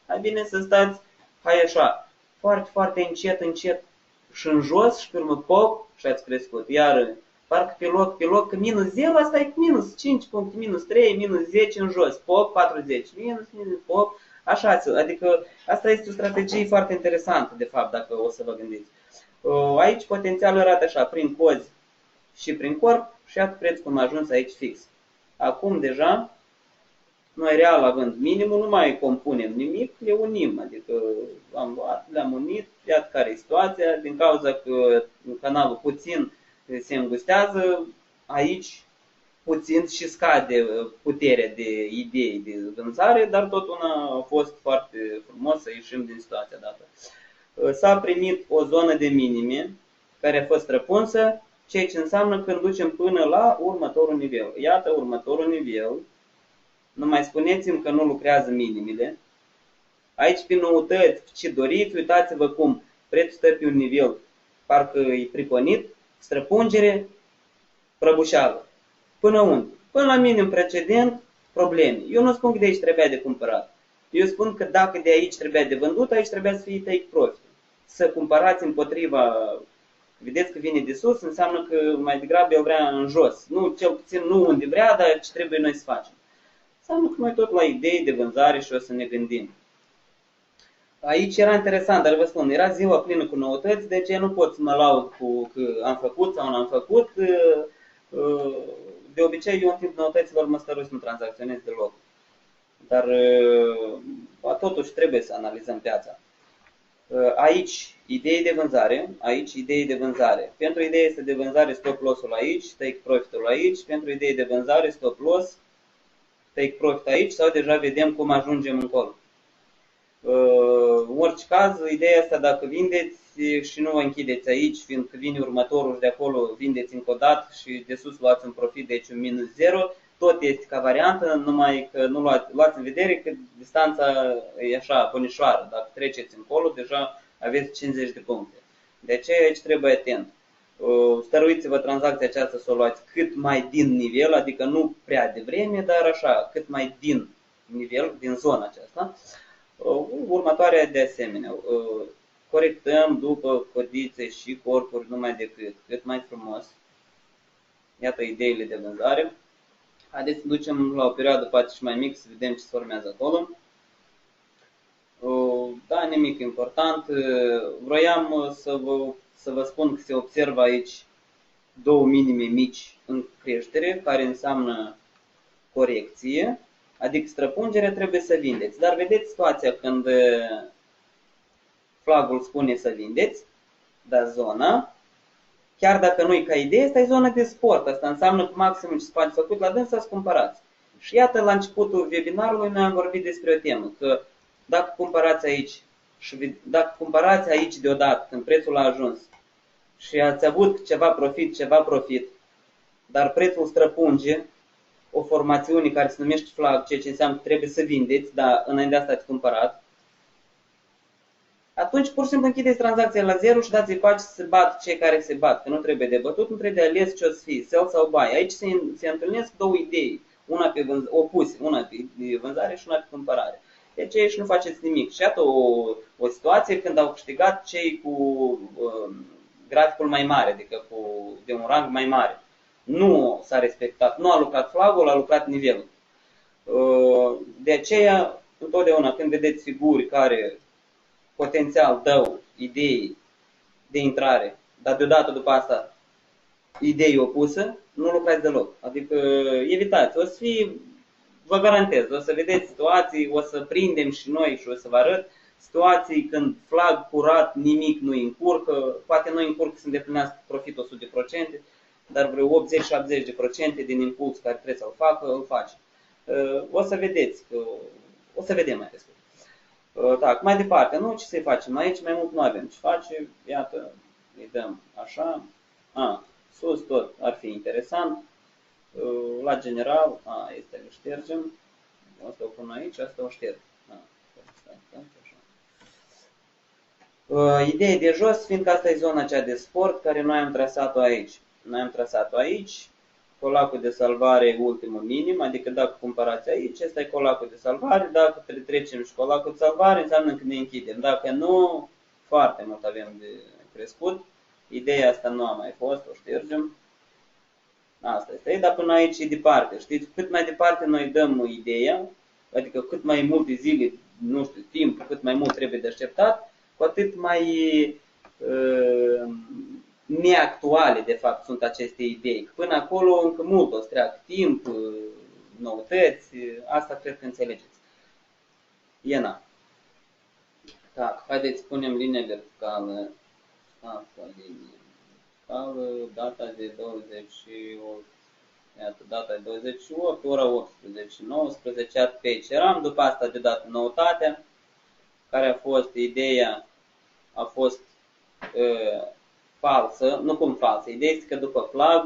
A: Mai bine să stați, hai așa, foarte, foarte încet și în jos și pe urmă pop și ați crescut. Iar parcă pe loc, că minus 0, asta e minus 5 puncte, minus 3, minus 10 în jos, pop, 40, minus, pop, așa, adică asta este o strategie foarte interesantă, de fapt, dacă o să vă gândiți. Aici potențialul arată așa, prin cozi și prin corp și iată preț cum a ajuns aici fix. Acum deja, noi real având minimul, nu mai compunem nimic, le unim, adică am luat, le-am unit, iată care e situația, din cauza că canalul puțin se îngustează, aici puțin și scade puterea de idei de vânzare, dar tot una a fost foarte frumos să ieșim din situația dată. S-a primit o zonă de minime care a fost răpunsă, ceea ce înseamnă că îl ducem până la următorul nivel. Iată următorul nivel. Nu mai spuneți-mi că nu lucrează minimile. Aici pe noutăți, ce doriți, uitați-vă cum prețul stă pe un nivel, parcă e priponit, străpungere, prăbușeală. Până unde? Până la minim precedent, probleme. Eu nu spun că de aici trebuia de cumpărat. Eu spun că dacă de aici trebuia de vândut, aici trebuia să fie take profit. Să cumpărați împotriva, vedeți că vine de sus, înseamnă că mai degrabă el vrea în jos. Nu, cel puțin nu unde vrea, dar ce trebuie noi să facem. Înseamnă că noi tot la idei de vânzare și o să ne gândim. Aici era interesant, dar vă spun, era ziua plină cu noutăți, deci eu nu pot să mă laud cu că am făcut sau nu am făcut. De obicei, eu în timp noutăților mă stărui să nu tranzacționez deloc. Dar totuși trebuie să analizăm piața. Aici, idei de vânzare, aici, idei de vânzare. Pentru idei este de vânzare, stop loss-ul aici, take profit-ul aici. Pentru idei de vânzare, stop loss, take profit aici sau deja vedem cum ajungem încolo. În orice caz, ideea asta, dacă vindeți și nu vă închideți aici, fiindcă vine următorul și de acolo vindeți încă o dată și de sus luați un profit, deci un minus 0, tot este ca variantă, numai că nu luați în vedere că distanța e așa, bunișoară. Dacă treceți încolo, deja aveți 50 de puncte. De aceea aici trebuie atent. Stăruiți-vă tranzacția aceasta să o luați cât mai din nivel, adică nu prea devreme, dar așa, cât mai din nivel, din zona aceasta. Următoarea de asemenea, corectăm după codițe și corpuri numai decât, cât mai frumos. Iată ideile de vânzare. Haideți să ducem la o perioadă poate și mai mică să vedem ce se formează acolo. Da, nimic important. Vroiam să vă spun că se observă aici două minime mici în creștere, care înseamnă corecție, adică străpungerea trebuie să vindeți. Dar vedeți situația când flagul spune să vindeți, dar zona, chiar dacă nu e ca idee, asta e zona de sport. Asta înseamnă că maximum ce se poate făcut la dânsa să cumpărați. Și iată, la începutul webinarului noi am vorbit despre o temă, că dacă cumpărați aici și dacă cumpărați aici deodată, când prețul a ajuns și ați avut ceva profit, dar prețul străpunge o formațiune care se numește flag, ceea ce înseamnă că trebuie să vindeți, dar înainte de asta ați cumpărat, atunci pur și simplu închideți tranzacția la zero și dați-i pace să se bat cei care se bat, că nu trebuie de bătut, nu trebuie de ales ce o să fie, sell sau buy. Aici se întâlnesc două idei, una pe opuse, una pe vânzare și una pe cumpărare. Deci aici nu faceți nimic. Și iată o situație când au câștigat cei cu graficul mai mare, adică de un rang mai mare. Nu s-a respectat, nu a lucrat flagul, a lucrat nivelul. De aceea, întotdeauna când vedeți figuri care potențial dau idei de intrare, dar deodată după asta idei opusă, nu lucrați deloc. Adică evitați. O să fie, vă garantez, o să vedeți situații, o să prindem și noi și o să vă arăt situații când flag curat, nimic nu încurcă, poate nu încurcă să îndeplinească profitul 100%, dar vreo 80-70% din impuls care trebuie să-l facă, îl face. O să vedeți, o să vedem mai pe scurt. Da, mai departe, nu, ce să-i facem? Aici mai mult nu avem ce face, iată, îi dăm așa, sus tot ar fi interesant, la general, este, îl ștergem, asta o pun aici, asta o șterg. Ideea de jos, fiindcă asta e zona cea de sport, care noi am trasat-o aici. Noi am trasat-o aici, colacul de salvare e ultimul minim, adică dacă cumpărați aici, ăsta e colacul de salvare, dacă trecem și colacul de salvare, înseamnă că ne închidem. Dacă nu, foarte mult avem de crescut. Ideea asta nu a mai fost, o ștergem. Asta este, dar până aici e departe. Știți, cât mai departe noi dăm ideea, adică cât mai multe zile, nu știu, timp, cât mai mult trebuie de așteptat, cu atât mai neactuale, de fapt, sunt aceste idei. Până acolo încă mult o să treacă timp, noutăți, asta cred că înțelegeți. Iena. Da, haideți punem linia verticală, data de 28, iată, data de 28, ora 18, 19, iată pe aici eram, după asta deodată noutatea, care a fost, ideea a fost falsă, nu cum falsă, ideea este că după flag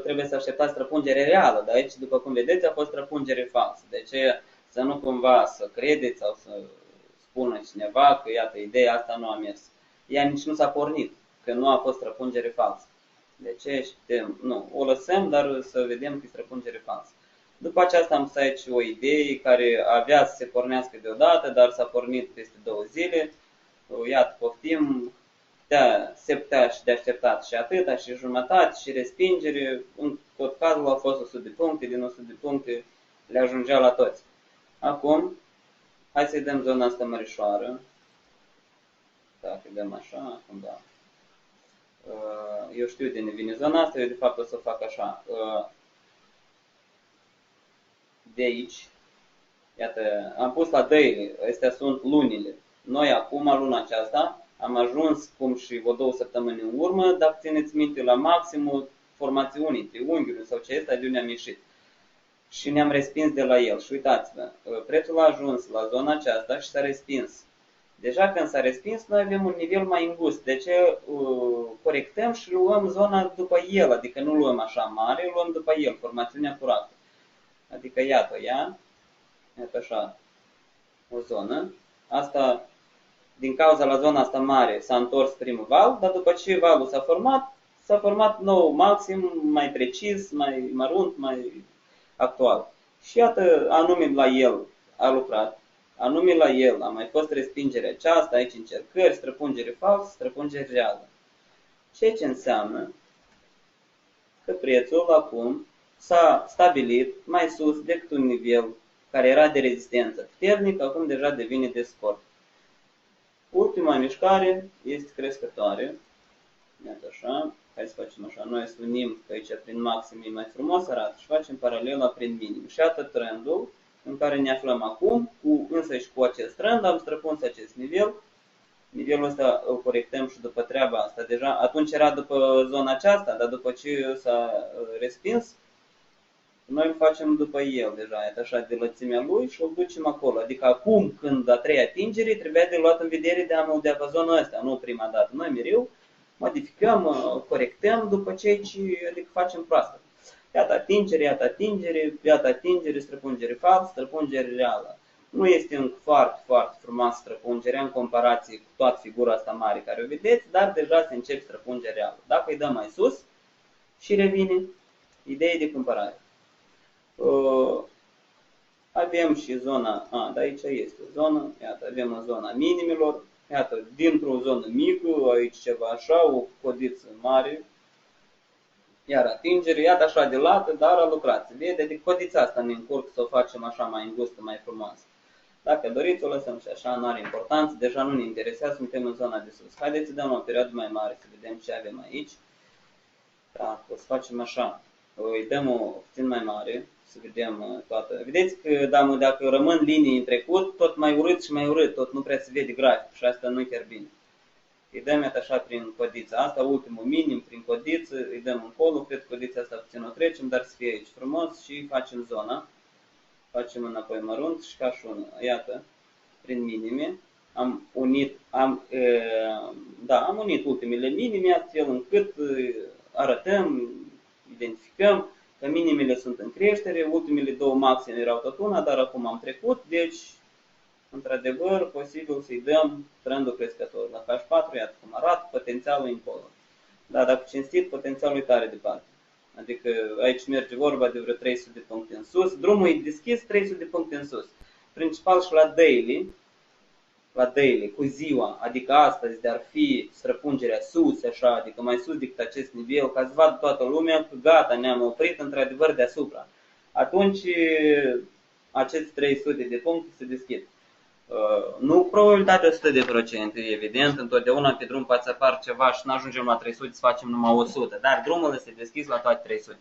A: trebuie să așteptați străpungere reală, dar aici, după cum vedeți, a fost străpungere falsă. De aceea să nu cumva să credeți sau să spună cineva că, iată, ideea asta nu a mers. Ea nici nu s-a pornit, că nu a fost străpungere falsă. De ce? Nu, o lăsăm, dar să vedem că e străpungere falsă. După aceasta am pus aici o idee care avea să se pornească deodată, dar s-a pornit peste 2 zile. Iată, poftim, se putea și de așteptat și atâta, și jumătate, și respingere. În tot cazul a fost 100 de puncte, din 100 de puncte le ajungea la toți. Acum, hai să-i dăm zona asta mărișoară. Dacă dăm așa, acum da. Eu știu de unde vine zona asta, eu de fapt o să fac așa. De aici, iată, am pus la daily, astea sunt lunile. Noi acum, luna aceasta, am ajuns, cum și o 2 săptămâni în urmă, dacă țineți minte, la maximul formațiunii, triunghiului sau ce este, de unde am ieșit. Și ne-am respins de la el. Și uitați-vă, prețul a ajuns la zona aceasta și s-a respins. Deja când s-a respins, noi avem un nivel mai îngust. De ce corectăm și luăm zona după el, adică nu luăm așa mare, luăm după el, formațiunea curată. Adică iată așa, o zonă. Asta, din cauza la zona asta mare, s-a întors primul val, dar după ce valul s-a format nou maxim, mai precis, mai mărunt, mai actual. Și iată, anume la el a lucrat, anume la el a mai fost respingerea aceasta, aici încercări, străpungere falsă, străpungere reală. Ceea ce înseamnă că prețul acum s-a stabilit mai sus decât un nivel care era de rezistență puternic, acum deja devine de scor. Ultima mișcare este crescătoare. Iată așa. Hai să facem așa. Noi să unim că aici prin maxim e mai frumos arată și facem paralela prin minim. Și iată trendul în care ne aflăm acum, însă și cu acest trend am străpuns acest nivel. Nivelul ăsta îl corectăm și după treaba asta. Deja atunci era după zona aceasta, dar după ce s-a respins, noi îl facem după el deja, iată așa, de lățimea lui și îl ducem acolo. Adică acum, când a treia atingere, trebuia de luat în vedere de diapazonul ăsta, nu prima dată. Noi mereu modificăm, corectăm după ce adică facem proastă. Iată atingere, străpungere falsă, străpungere reală. Nu este încă foarte, foarte frumoasă străpungerea în comparație cu toată figura asta mare care o vedeți, dar deja se începe străpungerea reală. Dacă îi dăm mai sus și revine, ideea de cumpărare. Avem și zona, de aici este o zonă, iată, avem o zona minimilor, iată, dintr-o zonă mică, aici ceva așa, o codiță mare, iar atingere, iată așa de lată, dar a lucrat. Se vede, de codița asta ne încurc să o facem așa mai îngustă, mai frumoasă. Dacă doriți, o lăsăm și așa, nu are importanță, deja nu ne interesează, suntem în zona de sus. Haideți să dăm o perioadă mai mare, să vedem ce avem aici. Da, o să facem așa, îi dăm o puțin mai mare, să vedem toată. Vedeți că dacă rămân linii în trecut, tot mai urât și mai urât, tot nu prea se vede grafic și asta nu e chiar bine. Îi dăm așa prin codița asta, ultimul minim prin codiță, îi dăm încolo, cred că codița asta puțin o trecem, dar să fie aici frumos și facem zona. Facem înapoi mărunt și ca și unul. Iată, prin minime, am unit ultimele minime, astfel încât arătăm, identificăm că minimele sunt în creștere, ultimele două maxime erau tot una, dar acum am trecut, deci, într-adevăr, posibil să-i dăm trendul crescător. La H4, iată cum arată, potențialul încolo. Dar dacă cinstit, potențialul e tare departe. Adică aici merge vorba de vreo 300 de puncte în sus. Drumul e deschis, 300 de puncte în sus. Principal și la daily, cu ziua, adică astăzi de ar fi străpungerea sus, așa, adică mai sus decât acest nivel, ca să vadă toată lumea că gata, ne-am oprit într-adevăr deasupra. Atunci aceste 300 de puncte se deschid. Nu probabilitatea 100%, evident, întotdeauna pe drum poate să apar ceva și nu ajungem la 300 să facem numai 100, dar drumul este deschis la toate 300.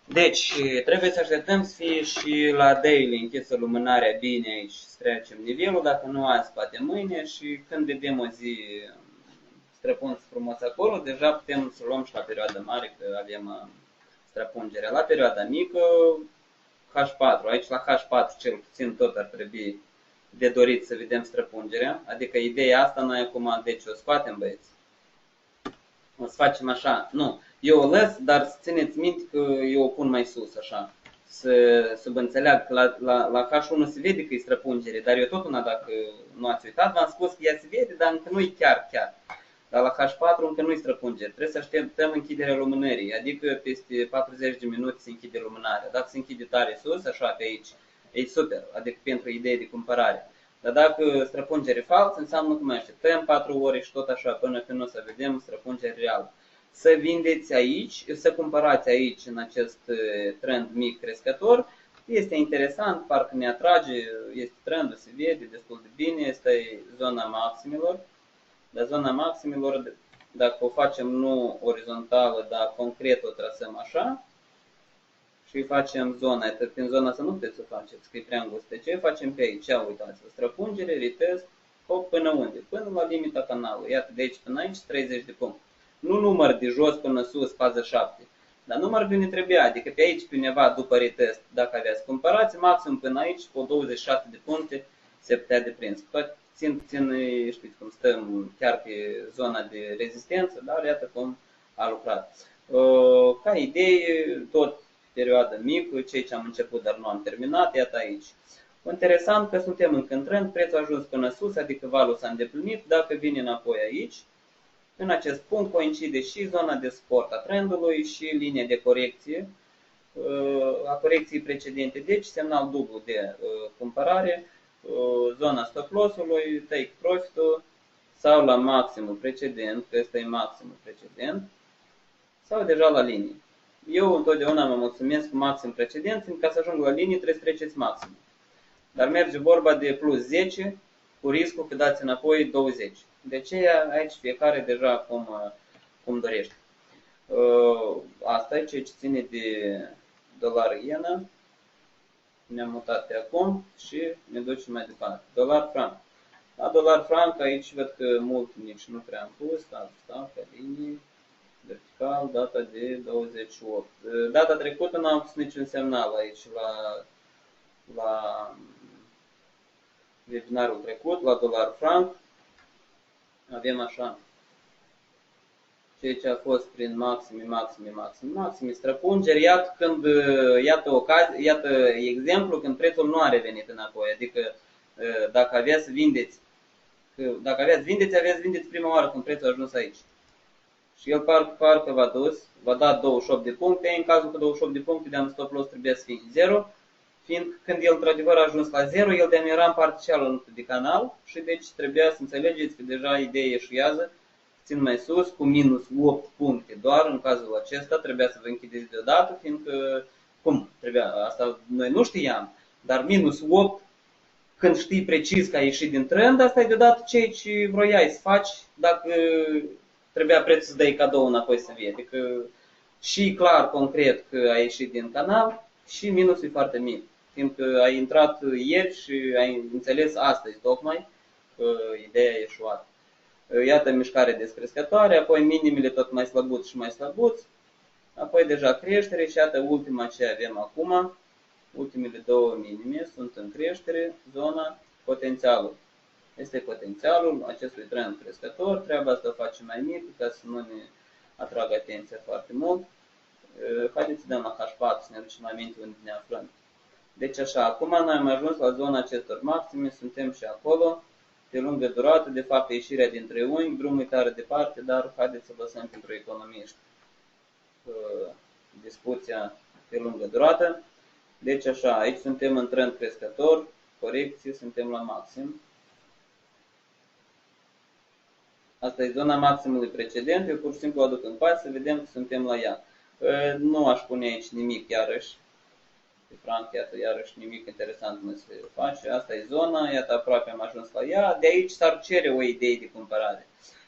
A: Deci, trebuie să așteptăm să fie și la daily închisă lumânarea bine aici, să trecem nivelul, dacă nu azi, poate mâine și când vedem o zi străpuns frumos acolo, deja putem să luăm și la perioada mare, că avem străpungerea. La perioada mică, H4, aici la H4 cel puțin tot ar trebui de dorit să vedem străpungerea, adică ideea asta noi acum, deci o scoatem, băieți. O să facem așa, nu, eu o lăs, dar să țineți minte că eu o pun mai sus, așa, să vă înțeleag că la H1 se vede că e străpungere, dar eu tot una, dacă nu ați uitat, v-am spus că ea se vede, dar încă nu e chiar. Dar la H4 încă nu e străpungere, trebuie să așteptăm închiderea lumânării, adică peste 40 de minute se închide lumânarea. Dacă se închide tare sus, așa pe aici, e super, adică pentru idee de cumpărare. Dar dacă străpungere falsă, înseamnă că mai așteptăm 4 ore și tot așa până când o să vedem străpungere reală. Să vindeți aici, să cumpărați aici în acest trend mic crescător, este interesant, parcă ne atrage, este trendul, se vede destul de bine, este zona maximilor. Dar zona maximilor, dacă o facem nu orizontală, dar concret o trasăm așa, și facem zona, prin zona să nu puteți să faceți, că e prea îngustă. Ce facem pe aici? Ia uitați, străpungere, retest, Până unde? Până la limita canalului. Iată, de aici până aici 30 de puncte. Nu număr de jos până sus, fază 7. Dar număr de unde trebuia, adică pe aici, pe undeva, după retest, dacă aveați comparație, maxim până aici, cu 27 de puncte, se putea de prins. Tot țin, știți cum stăm chiar pe zona de rezistență, dar iată cum a lucrat. Ca idee, tot perioadă mică, cei ce am început, dar nu am terminat, iată aici. Interesant că suntem încă în trend, prețul a ajuns până sus, adică valul s-a îndeplinit, dacă vine înapoi aici, în acest punct coincide și zona de suport a trendului și linia de corecție a corecției precedente, deci semnal dublu de cumpărare, zona stop loss-ului, take profit-ul sau la maximul precedent, că ăsta e maximul precedent, sau deja la linie. Eu întotdeauna mă mulțumesc cu maxim precedent, fiindcă ca să ajung la linie trebuie să treceți maxim. Dar merge vorba de plus 10, cu riscul că dați înapoi 20. De aceea aici fiecare deja cum dorește. Asta e ce ține de dolar-ienă. Ne-am mutat pe acum și ne ducem mai departe. Dolar-franc. La dolar-franc aici văd că mult nici nu prea am pus. Stau pe linie. Vertical, data de 28. Data trecută n-am pus niciun semnal aici la webinarul trecut, la dolar-franc. Avem așa ceea ce a fost prin maxime, străpungeri, iată exemplu când prețul nu a revenit înapoi, adică dacă aveți vindeți, vindeți prima oară când prețul a ajuns aici. Și el parcă v-a dat 28 de puncte, în cazul că 28 de puncte de-am stop loss trebuie să fie 0, fiind când el într-adevăr a ajuns la 0, el de-am era în partea cealaltă de canal și deci trebuia să înțelegeți că deja ideea ieșuiază, țin mai sus, cu minus 8 puncte doar, în cazul acesta trebuia să vă închideți deodată, fiindcă, cum trebuia, asta noi nu știam, dar minus 8, când știi precis că ai ieșit din trend, asta e deodată ceea ce vroiai să faci dacă trebuia prețul să dai cadou înapoi să vii. Adică și clar, concret că ai ieșit din canal și minusul e foarte mic. Fiindcă ai intrat ieri și ai înțeles astăzi tocmai că ideea e ieșuată. Iată mișcare descrescătoare, apoi minimile tot mai slăbuți și mai slăbuți, apoi deja creștere și iată ultima ce avem acum, ultimele două minime sunt în creștere, zona, potențialul. Este potențialul acestui trend crescător, treaba asta o facem mai mic ca să nu ne atragă atenția foarte mult. Haideți să dăm la H4 să ne ducem aminte unde ne aflăm. Deci așa, acum noi am ajuns la zona acestor maxime, suntem și acolo, pe lungă durată, de fapt ieșirea dintre unghi, drumul e tare departe, dar haideți să lăsăm pentru economiști discuția pe lungă durată. Deci așa, aici suntem în trend crescător, corecție, suntem la maxim. Asta e zona maximului precedent, eu pur și simplu aduc în pas să vedem că suntem la ea. Nu aș pune aici nimic iarăși. Pe franc, iată, iarăși nimic interesant nu se face. Asta e zona, iată, aproape am ajuns la ea. De aici s-ar cere o idee de cumpărare.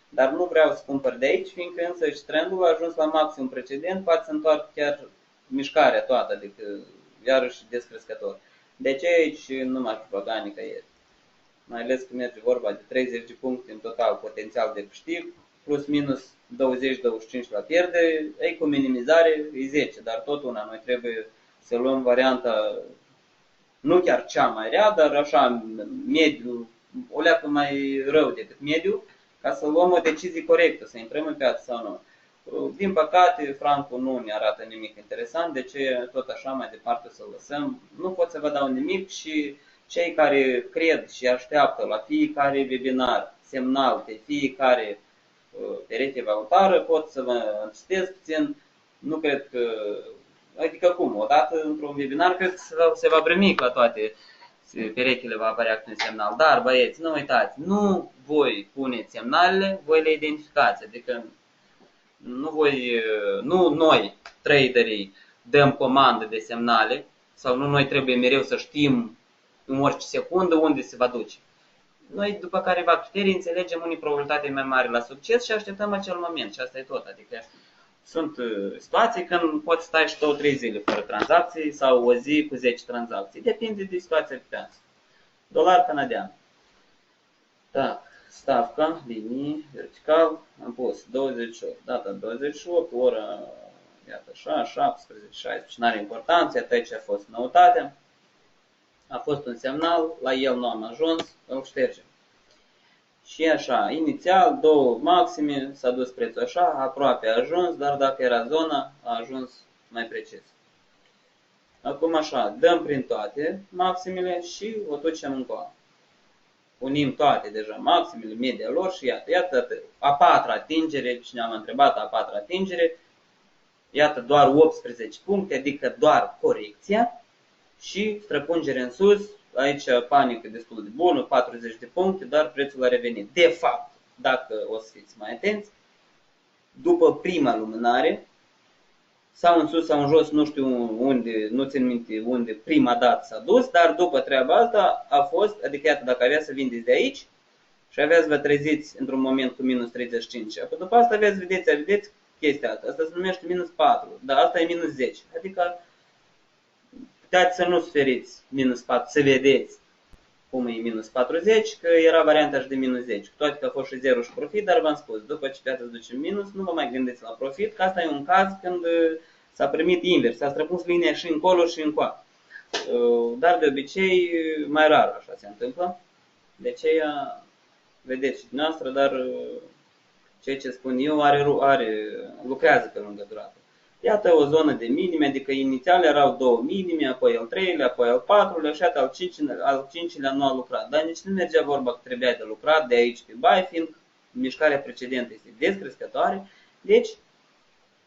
A: Dar nu vreau să cumpăr de aici, fiindcă însăși trendul a ajuns la maxim precedent, poate să întoarcă chiar mișcarea toată, adică iarăși descrescător. De ce aici nu m-aș băga nicăieri? Mai ales că merge vorba de 30 de puncte în total potențial de câștig, plus minus 20-25 la pierdere, ei cu minimizare e 10, dar tot una, noi trebuie să luăm varianta nu chiar cea mai rea, dar așa mediu, o leacă mai rău decât mediu, ca să luăm o decizie corectă, să intrăm în piață sau nu. Din păcate, francul nu ne arată nimic interesant, de ce tot așa mai departe să-l lăsăm. Nu pot să vă dau nimic și cei care cred și așteaptă la fiecare webinar semnal pe fiecare pereche valutară, pot să vă citesc puțin, nu cred că, adică cum, odată într-un webinar cred că se va primi la toate perechile va apărea cu un semnal, dar băieți, nu uitați, nu voi puneți semnalele, voi le identificați, adică nu noi, traderii, dăm comandă de semnale sau nu noi trebuie mereu să știm în orice secundă unde se va duce. Noi, după careva criterii, înțelegem unii probabilitate mai mare la succes și așteptăm acel moment și asta e tot. Adică sunt situații când poți stai și 2-3 zile fără tranzacții sau o zi cu 10 tranzacții. Depinde de situația pe piață. Dolar canadian. Da, stavca, linii, vertical, am pus 28, data 28, ora, iată așa, 17, 16, n-are importanță, iată aici a fost noutatea. A fost un semnal, la el nu am ajuns, îl ștergem. Și așa, inițial, două maxime, s-a dus prețul așa, aproape a ajuns, dar dacă era zona, a ajuns mai precis. Acum așa, dăm prin toate maximele și o ducem încoa. Unim toate deja maximele, media lor și iată, a patra atingere, cine am întrebat, a patra atingere, iată doar 18 puncte, adică doar corecția și străpungere în sus, aici panică destul de bună, 40 de puncte, dar prețul a revenit. De fapt, dacă o să fiți mai atenți, după prima lumânare, sau în sus sau în jos, nu știu unde, nu țin minte unde prima dată s-a dus, dar după treaba asta a fost, adică iată, dacă avea să vindeți de aici și aveați să vă treziți într-un moment cu minus 35, apoi după asta vedeți chestia asta, asta se numește minus 4, dar asta e minus 10, adică puteți să nu suferiți minus 4, să vedeți cum e minus 40, că era varianta și de minus 10, cu toate că a fost și 0 și profit, dar v-am spus, după ce piața se duce în minus, nu vă mai gândiți la profit, că asta e un caz când s-a primit invers, s-a străpus linia și încolo și încoa. Dar de obicei mai rar așa se întâmplă, de aceea vedeți și dumneavoastră, dar ceea ce spun eu lucrează pe lungă durată. Iată o zonă de minime, adică inițial erau două minime, apoi al treilea, apoi al patrulea și iată al cincilea nu a lucrat. Dar nici nu mergea vorba că trebuia de lucrat de aici pe buy, fiindcă mișcarea precedentă este descrescătoare. Deci,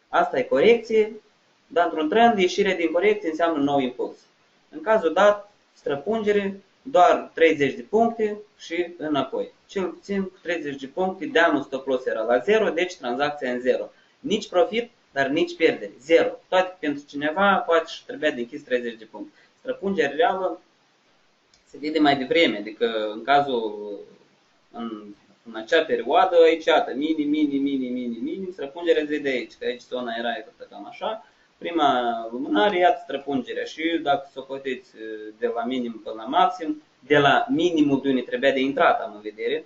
A: asta e corecție, dar într-un trend, ieșirea din corecție înseamnă nou impuls. În cazul dat, străpungere, doar 30 de puncte și înapoi. Cel puțin cu 30 de puncte, deamul stop loss era la 0, deci tranzacția în 0. Nici profit, dar nici pierdere. 0. Toate pentru cineva poate și trebuia de închis 30 de puncte. Străpungerea reală se vede mai devreme, adică în cazul, în acea perioadă, aici, iată, minim, străpungerea se vede aici, că aici zona era cam așa. Prima lumânare, iată străpungerea și dacă socoteți de la minim până la maxim, de la minimul de unde trebuia de intrat, am în vedere,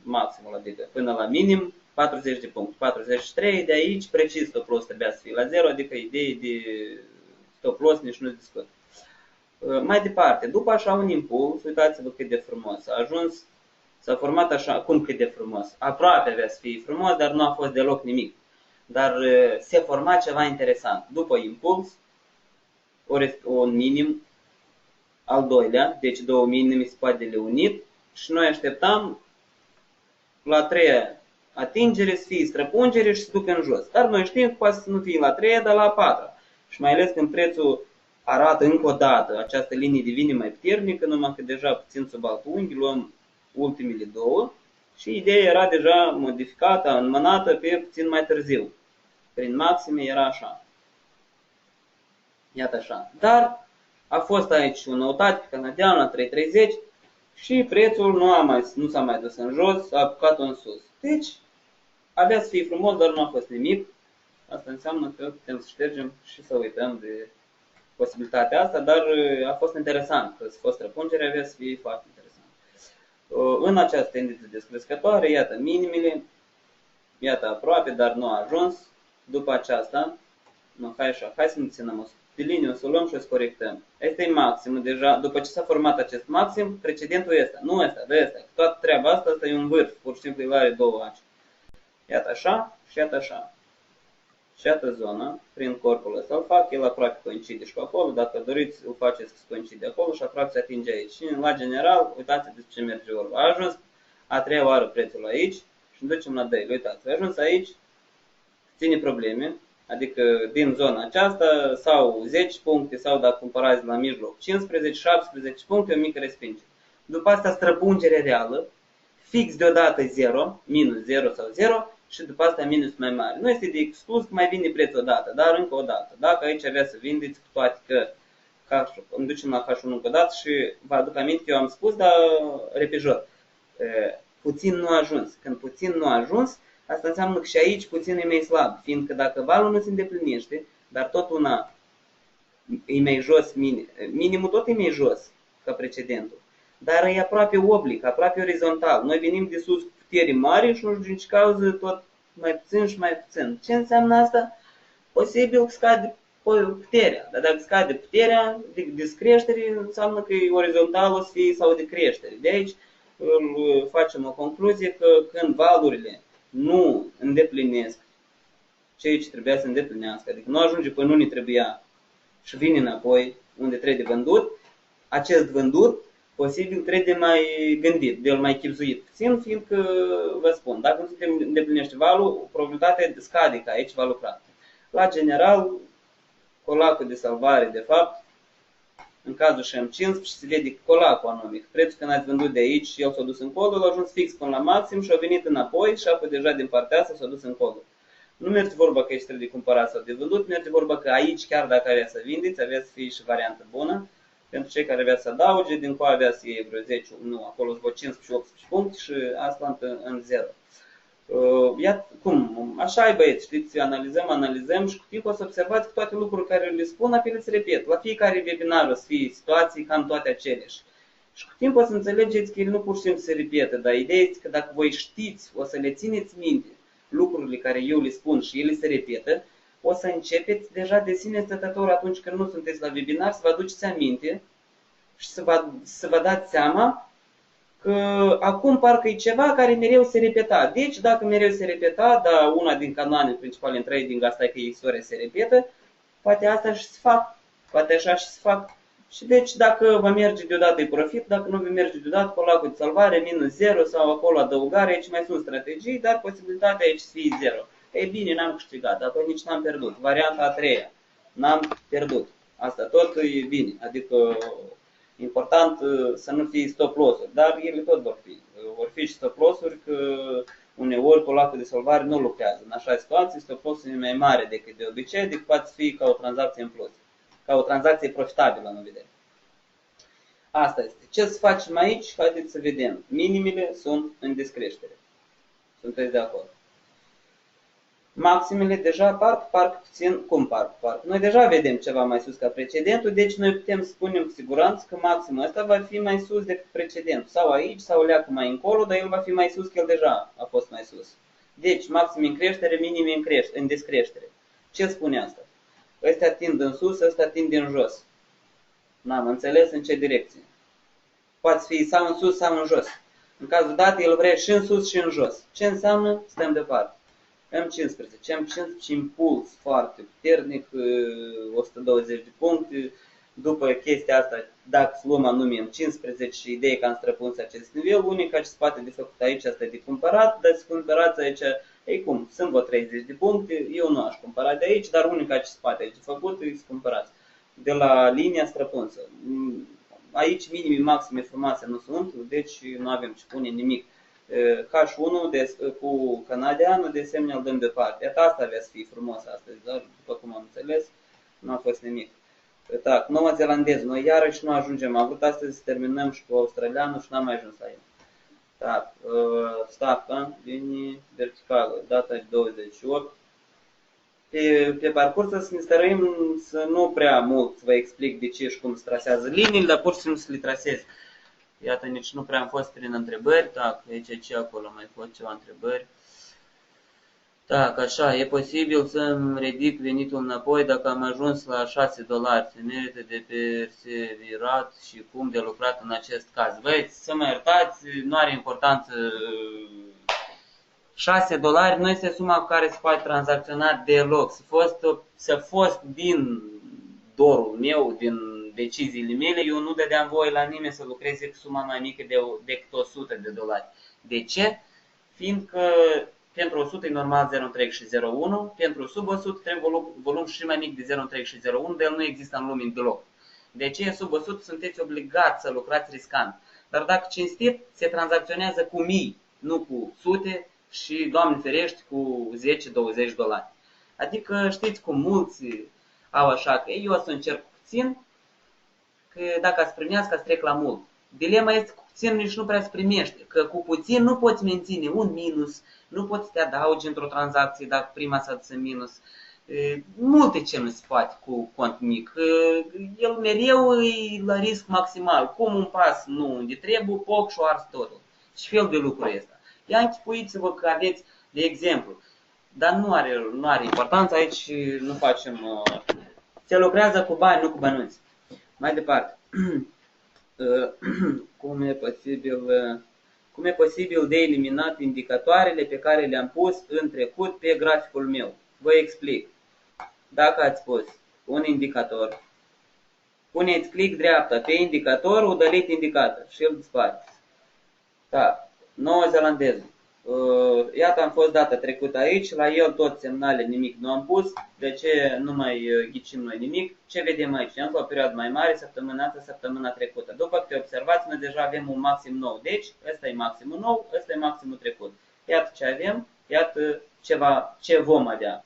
A: maximul, adică până la minim, 40 de puncte, 43, de aici precis stop loss trebuia să fie la 0, adică idei de stop loss nici nu discut. Mai departe, după așa un impuls, uitați-vă cât de frumos, a ajuns, s-a format așa, cum cât de frumos, aproape avea să fie frumos, dar nu a fost deloc nimic. Dar se forma ceva interesant. După impuls, un minim, al doilea, deci două minime spatele unit și noi așteptam la treia atingere să fie străpungere și să ducă în jos. Dar noi știm că poate să nu fie la treia, dar la patra. Și mai ales când prețul arată încă o dată această linie devine mai puternică, numai că deja puțin sub alt unghi, luăm ultimele două și ideea era deja modificată, înmânată pe puțin mai târziu. Prin maxime era așa. Iată așa. Dar a fost aici o noutate canadiană la 3.30 și prețul nu s-a mai dus în jos, a apucat-o în sus. Deci, avea să fie frumos, dar nu a fost nimic. Asta înseamnă că putem să ștergem și să uităm de posibilitatea asta, dar a fost interesant, că s-a fost răpungere, avea să fie foarte interesant. În această tendință descrescătoare, iată minimele, iată aproape, dar nu a ajuns. După aceasta, hai să ne ținem de linie, o să o luăm și o să corectăm. Asta e maximul deja, după ce s-a format acest maxim, precedentul ăsta, nu ăsta, de ăsta. Toată treaba asta e un vârf, pur și simplu el are două aci. Iată așa și iată așa. Și iată zona, prin corpul ăsta îl fac, el aproape coincide și cu acolo, dacă doriți îl faceți să coincide acolo și aproape se atinge aici. Și la general, uitați de ce merge vorba. A ajuns a treia oară prețul aici și ne ducem la Daily. Uitați, a ajuns aici, ține probleme, adică din zona aceasta sau 10 puncte sau dacă cumpărați la mijloc 15-17 puncte, o mică respingere. După asta străpungere reală, fix deodată 0, minus 0 sau 0 și după asta minus mai mare. Nu este de exclus că mai vine prețul odată, dar încă o dată. Dacă aici avea să vindeți, cu toate că îmi ducem la H1 încă o dată și vă aduc aminte că eu am spus, dar repejor, puțin nu a ajuns. Când puțin nu a ajuns, asta înseamnă că și aici puțin e mai slab, fiindcă dacă valul nu se îndeplinește, dar tot una e mai jos, minimul tot e mai jos ca precedentul. dar e aproape oblic, aproape orizontal. Noi venim de sus cu putere mare și nu știu din ce cauză tot mai puțin și mai puțin. Ce înseamnă asta? Posibil scade puterea, dar dacă scade puterea, descreștere înseamnă că e orizontal o să fie sau de creștere. De aici facem o concluzie că când valurile nu îndeplinesc ceea ce trebuia să îndeplinească, adică nu ajunge până nu ne trebuia și vine înapoi unde trebuie vândut, acest vândut posibil trebuie mai gândit, de el mai chipzuit puțin, fiindcă, vă spun, dacă nu se îndeplinește valul, probabilitatea scade ca aici va lucra. La general, colacul de salvare, de fapt, în cazul SM15 se vede că colacul anumic, prețul când ați vândut de aici, el s-a dus încolo, l-a ajuns fix până la maxim și a venit înapoi și apoi deja din partea asta s-a dus încolo. Nu merge vorba că aici trebuie de cumpărat sau de vândut, merge vorba că aici, chiar dacă avea să vindeți, avea să fie și variantă bună. Pentru cei care avea să adauge, din cu avea să iei vreo 10, nu, acolo vreo 15-18 puncte și asta în 0. Iată cum, așa e băieți, știți, analizăm și cu timpul o să observați că toate lucrurile care le spun, apele să repet. La fiecare webinar o să fie situații cam toate aceleași. Și cu timpul o să înțelegeți că ele nu pur și simplu se repetă, dar ideea este că dacă voi știți, o să le țineți minte lucrurile care eu le spun și ele se repetă, o să începeți deja de sine stătător atunci când nu sunteți la webinar să vă aduceți aminte și să vă dați seama că acum parcă e ceva care mereu se repeta. Deci dacă mereu se repeta, dar una din canoane principale în trading asta e că istoria se repetă, poate asta și se fac, poate așa și se fac. Și deci dacă vă merge deodată e profit, dacă nu vă merge deodată, colacul de salvare, minus 0 sau acolo adăugare, aici mai sunt strategii, dar posibilitatea aici să fie 0. Ei bine, n-am câștigat, apoi nici n-am pierdut. Varianta a treia, n-am pierdut. Asta tot e bine, adică important să nu fie stop loss-uri, dar ele tot vor fi. Vor fi și stop loss-uri că uneori colacul de salvare nu lucrează. În așa situație, stop loss-ul e mai mare decât de obicei, adică poate fi ca o tranzacție în plus. Ca o tranzacție profitabilă în vedere. Asta este. Ce să facem aici? Haideți să vedem. Minimele sunt în descreștere. Sunteți de acord? Maximele deja parc puțin. Cum parc? Noi deja vedem ceva mai sus ca precedentul, deci noi putem spune cu siguranță că maximul ăsta va fi mai sus decât precedentul. Sau aici, sau leacă mai încolo, dar el va fi mai sus că el deja a fost mai sus. Deci, maxim în creștere, minim în descreștere. Ce spune asta? Ăstea tind în sus, ăstea tind în jos. N-am înțeles în ce direcție. Poate fi sau în sus sau în jos. În cazul dat, el vrea și în sus și în jos. Ce înseamnă? Stăm departe. M15 impuls foarte puternic, 120 de puncte. După chestia asta, dacă luăm anume M15 și ideea că am străpuns acest nivel, unica ce se poate de făcut aici asta e de cumpărat, dar să cumpărați aici, ei cum, sunt vreo 30 de puncte, eu nu aș cumpăra de aici, dar unica ce se poate aici de făcut e să cumpărați de la linia străpunsă. Aici minimi maxime frumoase nu sunt, deci nu avem ce pune nimic. H1 cu canadianul, de asemenea îl dăm departe. Iată asta avea să fie frumos astăzi, dar după cum am înțeles, nu a fost nimic. Tak, Noua Zeelandeză, noi iarăși nu ajungem. Am vrut astăzi să terminăm și cu australianul și n-am mai ajuns la el. Tak, stafca, linie verticală, data de 28. Pe parcurs să ne stărăim să nu prea mult să vă explic de ce și cum se trasează liniile, dar pur și simplu să le trasez. Iată, nici nu prea am fost prin întrebări. Tak, aici ce acolo mai fost ceva întrebări. Tak, așa, e posibil să-mi ridic venitul înapoi dacă am ajuns la $6. Se merită de perseverat și cum de lucrat în acest caz. Băieți, să mă iertați, nu are importanță. $6 nu este suma cu care se poate tranzacționa deloc. Să fost din dorul meu, din deciziile mele, eu nu dădeam voie la nimeni să lucreze cu suma mai mică decât $100. De ce? Fiindcă pentru 100 e normal 0,3 și 0,1, pentru sub 100 trebuie volum și mai mic de 0,3 și 0,1, de el nu există în lume deloc. De ce sub 100 sunteți obligați să lucrați riscant. Dar dacă cinstit, se tranzacționează cu mii, nu cu sute și, Doamne ferește, cu $10-20. Adică știți cum mulți au așa că eu o să încerc puțin, că dacă ați primească, ați trec la mult. Dilema este că cu puțin nici nu prea se primește, că cu puțin nu poți menține un minus, nu poți să te adaugi într-o tranzacție dacă prima s-a dus în minus. Multe ce nu se poate cu cont mic. El mereu e la risc maximal. Cum un pas nu unde trebuie, poc și-o ars totul. Și fel de lucru ăsta. Ia închipuiți-vă că aveți, de exemplu, dar nu are importanță, aici nu facem... Se lucrează cu bani, nu cu bănuți. Mai departe. Cum e posibil de eliminat indicatoarele pe care le-am pus în trecut pe graficul meu? Vă explic. Dacă ați pus un indicator, puneți click dreapta pe indicator, udăliți indicator și el dispare. Da, Noua Zeelandeză. Iată, am fost data trecută aici, la el tot semnale, nimic nu am pus. De ce nu mai ghicim noi nimic? Ce vedem aici? Am fost o perioadă mai mare, săptămâna asta, săptămâna trecută. După câte observați, noi deja avem un maxim nou. Deci, ăsta e maximul nou, ăsta e maximul trecut. Iată ce avem, iată ce vom avea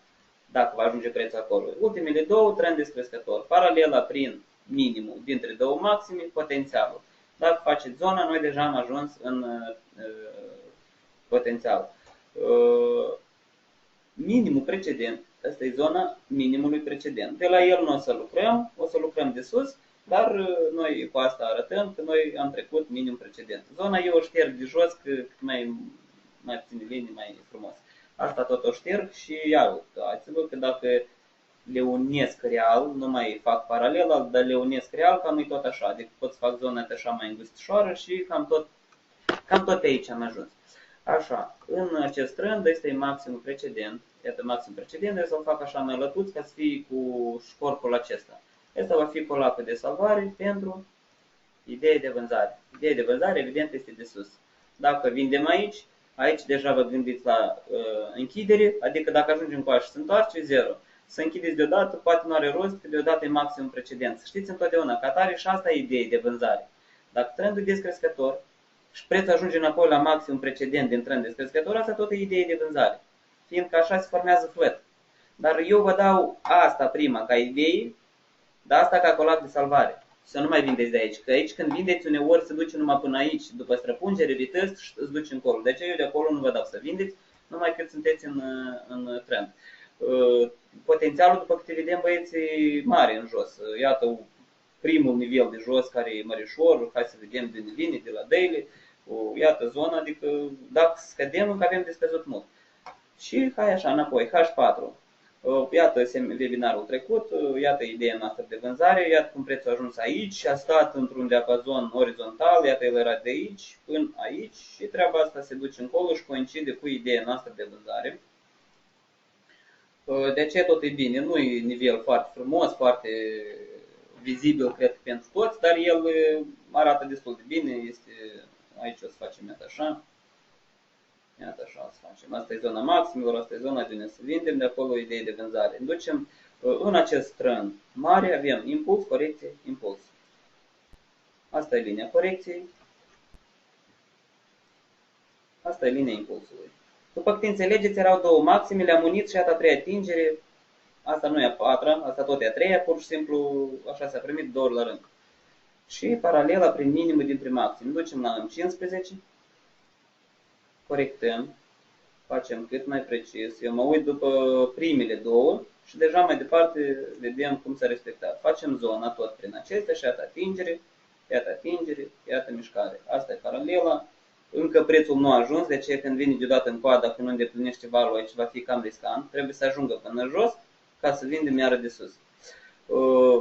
A: dacă va ajunge prețul acolo. Ultimele două, trend descrescător. Paralela prin minimul dintre două maxime, potențialul. Dacă faceți zona, noi deja am ajuns în potențial. Minimul precedent, asta e zona minimului precedent. De la el nu o să lucrăm de sus, dar noi cu asta arătăm că noi am trecut minimul precedent. Zona eu o șterg de jos, că mai puține linii, mai frumos. Asta tot o șterg și iau. Uitați-vă că dacă le unesc real, nu mai fac paralel, dar le unesc real, cam e tot așa. Adică pot să fac zona așa mai îngustișoară și cam tot pe aici am ajuns. Așa, în acest trend, este maximul precedent. Iată maximul precedent, să-l fac așa mai lătuț ca să fie cu școrpul acesta. Asta va fi colapul de salvare pentru idee de vânzare. Ideea de vânzare, evident, este de sus. Dacă vindem aici deja vă gândiți la închidere, adică dacă ajungem cu și se întoarce, 0. Să închideți deodată, poate nu are rost, că deodată e maximum precedent. Să știți întotdeauna, ca tare și asta e idee de vânzare. Dacă trendul e descrescător și prețul ajunge înapoi la maximum precedent din trend descrescător, asta tot e idee de vânzare. Fiindcă așa se formează flat. Dar eu vă dau asta prima ca idee, dar asta ca colac de salvare. Să nu mai vindeți de aici. Că aici când vindeți uneori se duce numai până aici, după străpungere, retest și îți duce încolo. De aceea eu de acolo nu vă dau să vindeți, numai cât sunteți în trend. Potențialul, după câte vedem, băieți, e mare în jos. Iată primul nivel de jos care e mărișor, hai să vedem de vine, de la daily. Iată zona, adică dacă scădem, încă avem de scăzut mult. Și hai așa înapoi, H4. Iată webinarul trecut, iată ideea noastră de vânzare, iată cum prețul a ajuns aici, a stat într-un diapazon orizontal, iată el era de aici până aici și treaba asta se duce încolo și coincide cu ideea noastră de vânzare. De aceea tot e bine, nu e nivel foarte frumos, foarte vizibil, cred că pentru toți, dar el arată destul de bine, este, aici o să facem iată așa. Iată așa o să facem. Asta e zona maximilor, asta e zona de unde să vindem, de acolo idei de vânzare. Ducem în acest trend mare, avem impuls, corecție, impuls. Asta e linia corecției. Asta e linia impulsului. După cât înțelegeți, erau două maxime, le-am unit și iată a treia atingere. Asta nu e a patra, asta tot e a treia, pur și simplu așa s-a primit două ori la rând. Și paralela prin minimul dintre maxim. Ducem la M15. Corectăm, facem cât mai precis. Eu mă uit după primele două și deja mai departe vedem cum s-a respectat. Facem zona tot prin acestea și iată atingere, iată mișcare. Asta e paralela. Încă prețul nu a ajuns, de aceea când vine deodată în coadă, dacă nu îndeplinește valul aici, va fi cam riscant. Trebuie să ajungă până jos ca să vindem iară de sus.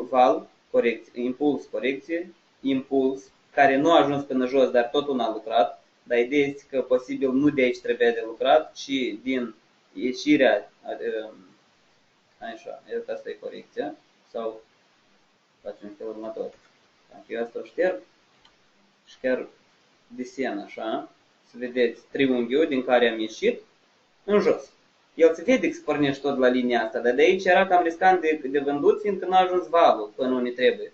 A: Val, corecție, impuls, corecție, impuls, care nu a ajuns până jos, dar tot un a lucrat. Dar ideea este că posibil nu de aici trebuia de lucrat, ci din ieșirea, așa, asta e corecția, sau facem felul următor. Dacă eu asta o șterg și chiar desen așa, să vedeți triunghiul din care am ieșit în jos. El se vede că se pornește tot la linia asta, dar de aici era cam riscant de vândut, fiindcă n-a ajuns valul până unde trebuie.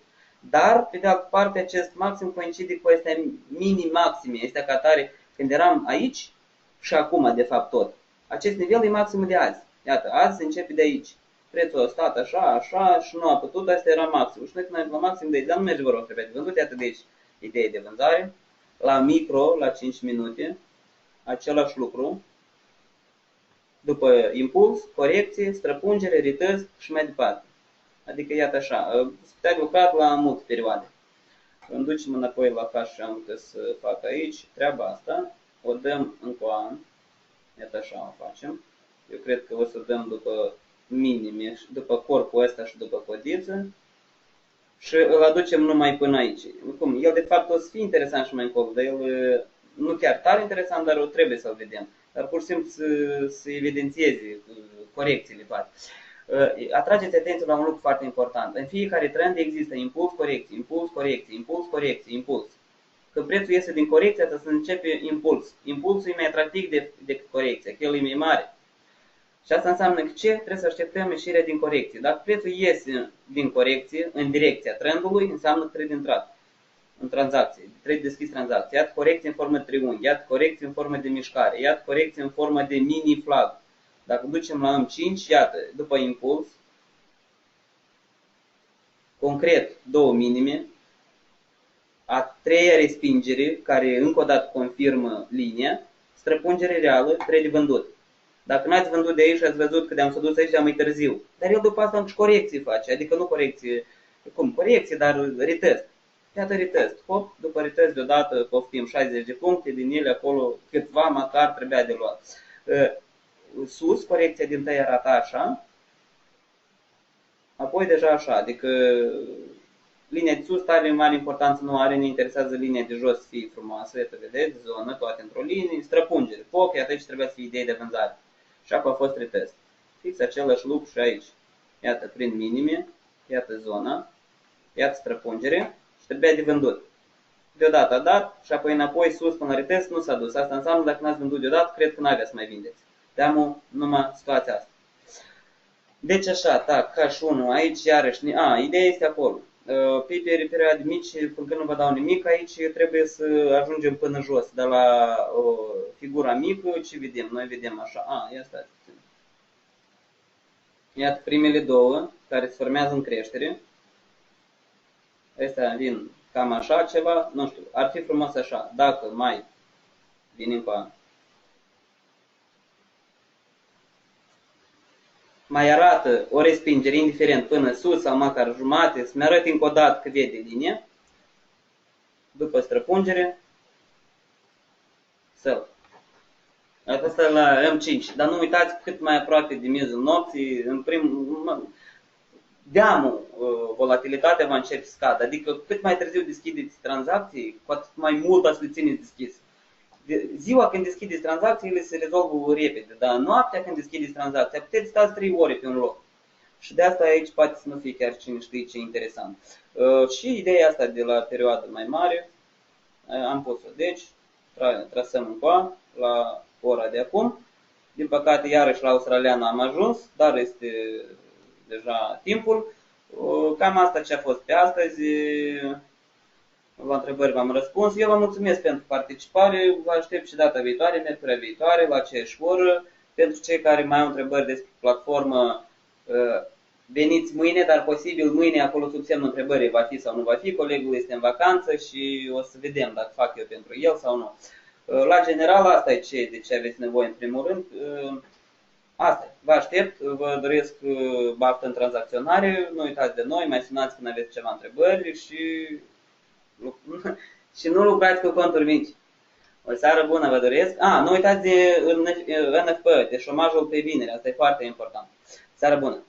A: Dar, pe de altă parte, acest maxim coincide cu astea mini-maxime, astea ca tare când eram aici și acum, de fapt, tot. Acest nivel e maximul de azi. Iată, azi se începe de aici. Prețul a stat așa și nu a putut, asta era maximul. Și noi când am la maxim de aici, dar nu merge, vă rog, trebuie de vândut, iată de aici idee de vânzare. La micro, la 5 minute, același lucru. după impuls, corecție, străpungere, retest și mai departe. Adică iată așa, se putea lucrat la multe perioade. Îmi ducem înapoi la ca și am putea să fac aici treaba asta, o dăm încă o an, iată așa o facem. Eu cred că o să dăm după minime, după corpul ăsta și după codiță și îl aducem numai până aici. Cum? El de fapt o să fie interesant și mai încolo, dar el nu chiar tare interesant, dar o trebuie să-l vedem. Dar pur și simplu să evidențieze corecțiile toate. Atrageți atenție la un lucru foarte important. În fiecare trend există impuls, corecție, impuls, corecție, impuls, corecție, impuls. Când prețul iese din corecție, atunci începe impuls. Impulsul e mai atractiv decât corecția, că el e mai mare. Și asta înseamnă că ce? Trebuie să așteptăm ieșirea din corecție. Dacă prețul iese din corecție, în direcția trendului, înseamnă că trebuie intrat în tranzacție, trebuie deschis tranzacție. Iată corecție în formă de triunghi, iată corecție în formă de mișcare, iată corecție în formă de mini flag. Dacă ducem la M5, iată, după impuls, concret, două minime, a treia respingere, care încă o dată confirmă linia, străpungere reală, 3 de vândut. Dacă n-ați vândut de aici și ați văzut că de-am s-a dus aici mai târziu, dar el după asta încă corecție face, adică nu corecție, cum, corecție, dar retest. Iată retest, hop, după retest deodată poftim 60 de puncte, din ele acolo câțiva măcar trebuia de luat. Sus, corecția din tăi arata așa, apoi deja așa, adică linia de sus are mare importanță, nu are, ne interesează linia de jos să fie frumoasă, iată, vedeți, zonă, toate într-o linie, străpungere, foc, iată aici trebuia să fie idei de vânzare. Și acum a fost retest. Fix același lucru și aici. Iată, prin minime, iată zona, iată străpungere și trebuia de vândut. Deodată a dat și apoi înapoi sus până la retest nu s-a dus. Asta înseamnă dacă n-ați vândut deodată, cred că n-avea să mai vindeți. Deamă numai situația asta. Deci așa, tac, ca și unul, aici iarăși, ideea este acolo. Pe perioade mici, când nu vă dau nimic, aici trebuie să ajungem până jos. De la figura mică, ce vedem? Noi vedem așa, ia stați puțin. Iată primele două, care se formează în creștere. Astea vin cam așa ceva, nu știu, ar fi frumos așa, dacă mai vin încă mai arată o respingere, indiferent până sus sau măcar jumate, să-mi arăt încă o dată că vede linie, după străpungere, sell. Asta la M5, dar nu uitați cât mai aproape de miezul nopții, în deamul volatilitatea va începe să scadă, adică cât mai târziu deschideți tranzacții, cu atât mai mult ați le țineți deschis. Ziua când deschideți tranzacțiile se rezolvă repede, dar noaptea când deschideți tranzacția puteți stați 3 ore pe un loc. Și de asta aici poate să nu fie chiar cine știe ce interesant. Și ideea asta de la perioadă mai mare, am pus-o. Deci, trasăm încoa la ora de acum. Din păcate, iarăși la australiană am ajuns, dar este deja timpul. Cam asta ce a fost pe astăzi. La întrebări v-am răspuns. Eu vă mulțumesc pentru participare. Vă aștept și data viitoare, miercurea viitoare, la aceeași oră. Pentru cei care mai au întrebări despre platformă, veniți mâine, dar posibil mâine acolo sub semnul întrebării va fi sau nu va fi. Colegul este în vacanță și o să vedem dacă fac eu pentru el sau nu. La general, asta e de ce aveți nevoie în primul rând. Asta e. Vă aștept, vă doresc baftă în tranzacționare. Nu uitați de noi, mai sunați când aveți ceva întrebări și nu lucrați cu conturi mici. O seară bună vă doresc. Nu uitați de NFP, de șomajul pe vineri, asta e foarte important. Seară bună!